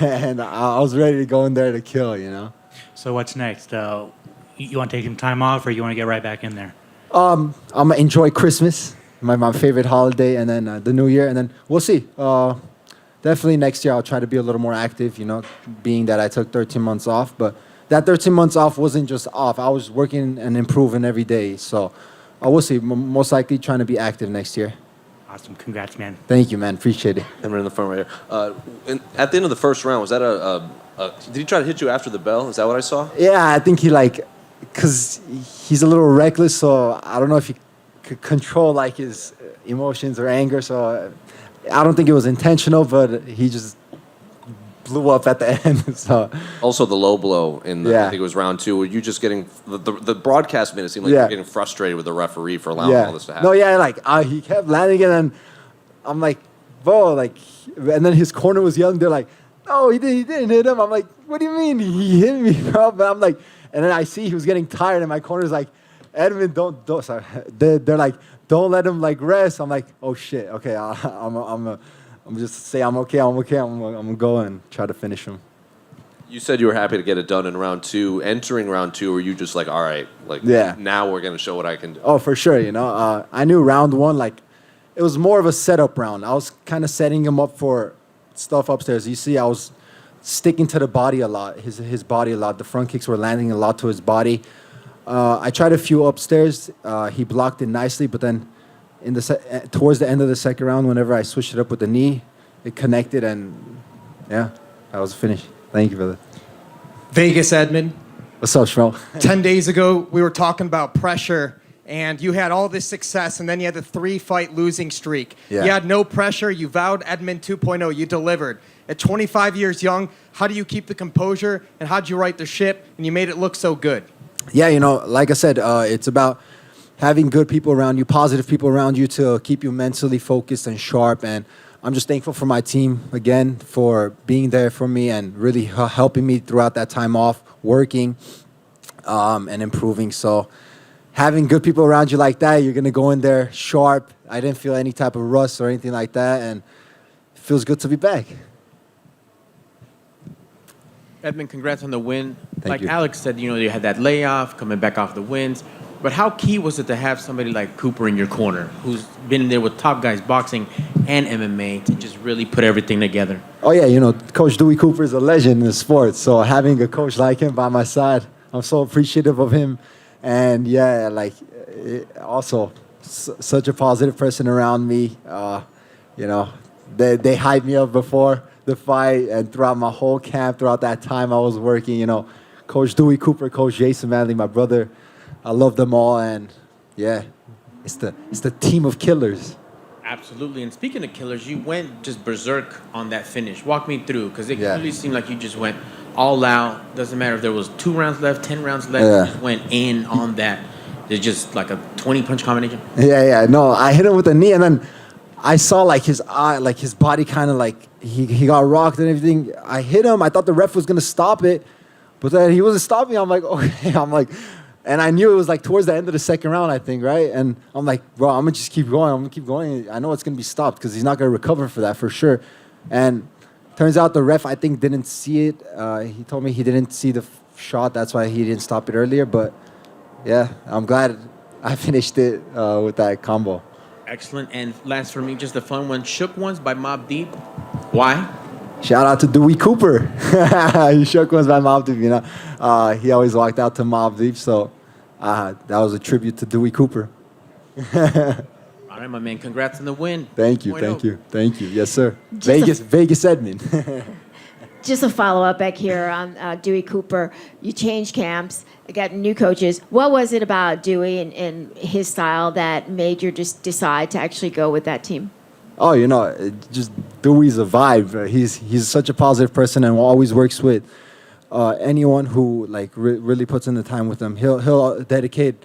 and I was ready to go in there to kill. You know. So what's next? You want to take some time off, or you want to get right back in there? I'm gonna enjoy Christmas, my favorite holiday, and then the New Year, and then we'll see. Definitely next year I'll try to be a little more active, you know, being that I took 13 months off. But that 13 months off wasn't just off. I was working and improving every day. So we'll see. Most likely trying to be active next year. Awesome. Congrats, man. Thank you, man. Appreciate it. And we're in the front right here. At the end of the first round, was that did he try to hit you after the bell? Is that what I saw? Yeah, I think he because he's a little reckless, so I don't know if he could control like his emotions or anger. So I don't think it was intentional, but he just blew up at the end. So also the low blow in the, Yeah. I think it was round 2. Were you just getting the broadcast made it seem like you were getting frustrated with the referee for allowing all this to happen? No, yeah, he kept landing, and then I'm like, bro, and then his corner was yelling. They're like, no, he didn't hit him. I'm like, what do you mean he hit me, bro? But I'm like, and then I see he was getting tired, and my corner's like, Edmund, don't. Sorry, they're like, don't let him rest. I'm like, oh shit, okay, I'm just say I'm okay. I'm gonna go and try to finish him. You said you were happy to get it done in round 2. Entering round 2, were you just like, all right, now we're gonna show what I can do? Oh, for sure. You know, I knew round 1, it was more of a setup round. I was kind of setting him up for stuff upstairs. You see, I was sticking to the body a lot, his body a lot. The front kicks were landing a lot to his body. I tried a few upstairs. He blocked it nicely, but then towards the end of the second round, whenever I switched it up with the knee, it connected, and yeah, that was finished. Thank you, brother. Vegas Edmond. What's up, Shmo? 10 days ago, we were talking about pressure, and you had all this success, and then you had the 3-fight losing streak. Yeah. You had no pressure. You vowed Edmond 2.0. You delivered. At 25 years young, how do you keep the composure, and how did you right the ship, and you made it look so good? Yeah, you know, like I said, it's about having good people around you, positive people around you to keep you mentally focused and sharp. And I'm just thankful for my team again for being there for me and really helping me throughout that time off, working and improving. So having good people around you like that, you're going to go in there sharp. I didn't feel any type of rust or anything like that, and it feels good to be back. Edmund, congrats on the win. Thank you. Alex said, you had that layoff, coming back off the wins. But how key was it to have somebody like Cooper in your corner, who's been there with top guys boxing and MMA, to just really put everything together? Oh, yeah, Coach Dewey Cooper is a legend in the sport. So having a coach like him by my side, I'm so appreciative of him. And, yeah, also such a positive person around me. They hyped me up before the fight and throughout my whole camp, throughout that time I was working, Coach Dewey Cooper, Coach Jason Manley, my brother. I love them all, and yeah, it's the team of killers. Absolutely. And speaking of killers, you went just berserk on that finish. Walk me through, because it really seemed like you just went all out. Doesn't matter if there was 2 rounds left, 10 rounds left. You just went in on that. It's just like a 20-punch combination. Yeah. No, I hit him with a knee, and then I saw his eye, his body kind of he got rocked and everything. I hit him. I thought the ref was gonna stop it, but then he wasn't stopping. I'm like, okay. And I knew it was towards the end of the second round, I think, right? And I'm like, bro, I'm gonna just keep going. I'm gonna keep going. I know it's gonna be stopped because he's not gonna recover for that for sure. And turns out the ref, I think, didn't see it. He told me he didn't see the shot. That's why he didn't stop it earlier. But yeah, I'm glad I finished it with that combo. Excellent. And last for me, just a fun one. Shook ones by Mobb Deep. Why? Shout out to Dewey Cooper. He shook ones by Mobb Deep, He always walked out to Mobb Deep, so that was a tribute to Dewey Cooper. All right, my man. Congrats on the win. Thank you. Yes, sir. Vegas Edmund. Just a follow-up back here on Dewey Cooper. You changed camps, got new coaches. What was it about Dewey and his style that made you just decide to actually go with that team? Oh, just Dewey's a vibe. He's such a positive person and always works with anyone who really puts in the time with him. He'll dedicate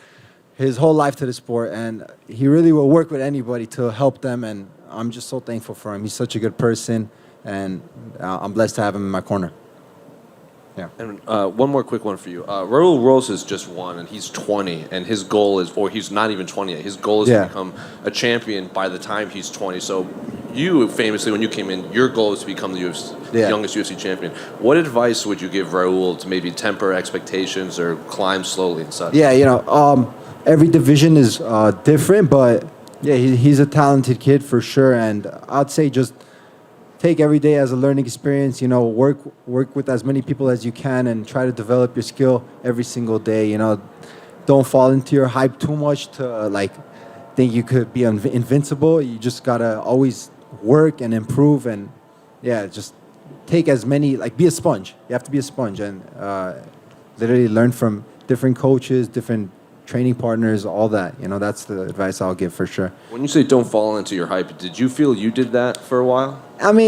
his whole life to the sport, and he really will work with anybody to help them. And I'm just so thankful for him. He's such a good person, and I'm blessed to have him in my corner. Yeah. And one more quick one for you. Raul Rosas just won, and he's 20, and his goal is, or he's not even 20 yet, his goal is to become a champion by the time he's 20. So you, famously, when you came in, your goal is to become the youngest UFC champion. What advice would you give Raul to maybe temper expectations or climb slowly and such? Yeah, every division is different, but yeah, he's a talented kid for sure, and I'd say just take every day as a learning experience, work with as many people as you can and try to develop your skill every single day, Don't fall into your hype too much to think you could be invincible. You just got to always work and improve and just take as many, be a sponge. You have to be a sponge and literally learn from different coaches, different training partners, all that. That's the advice I'll give for sure. When you say don't fall into your hype, did you feel you did that for a while? I mean,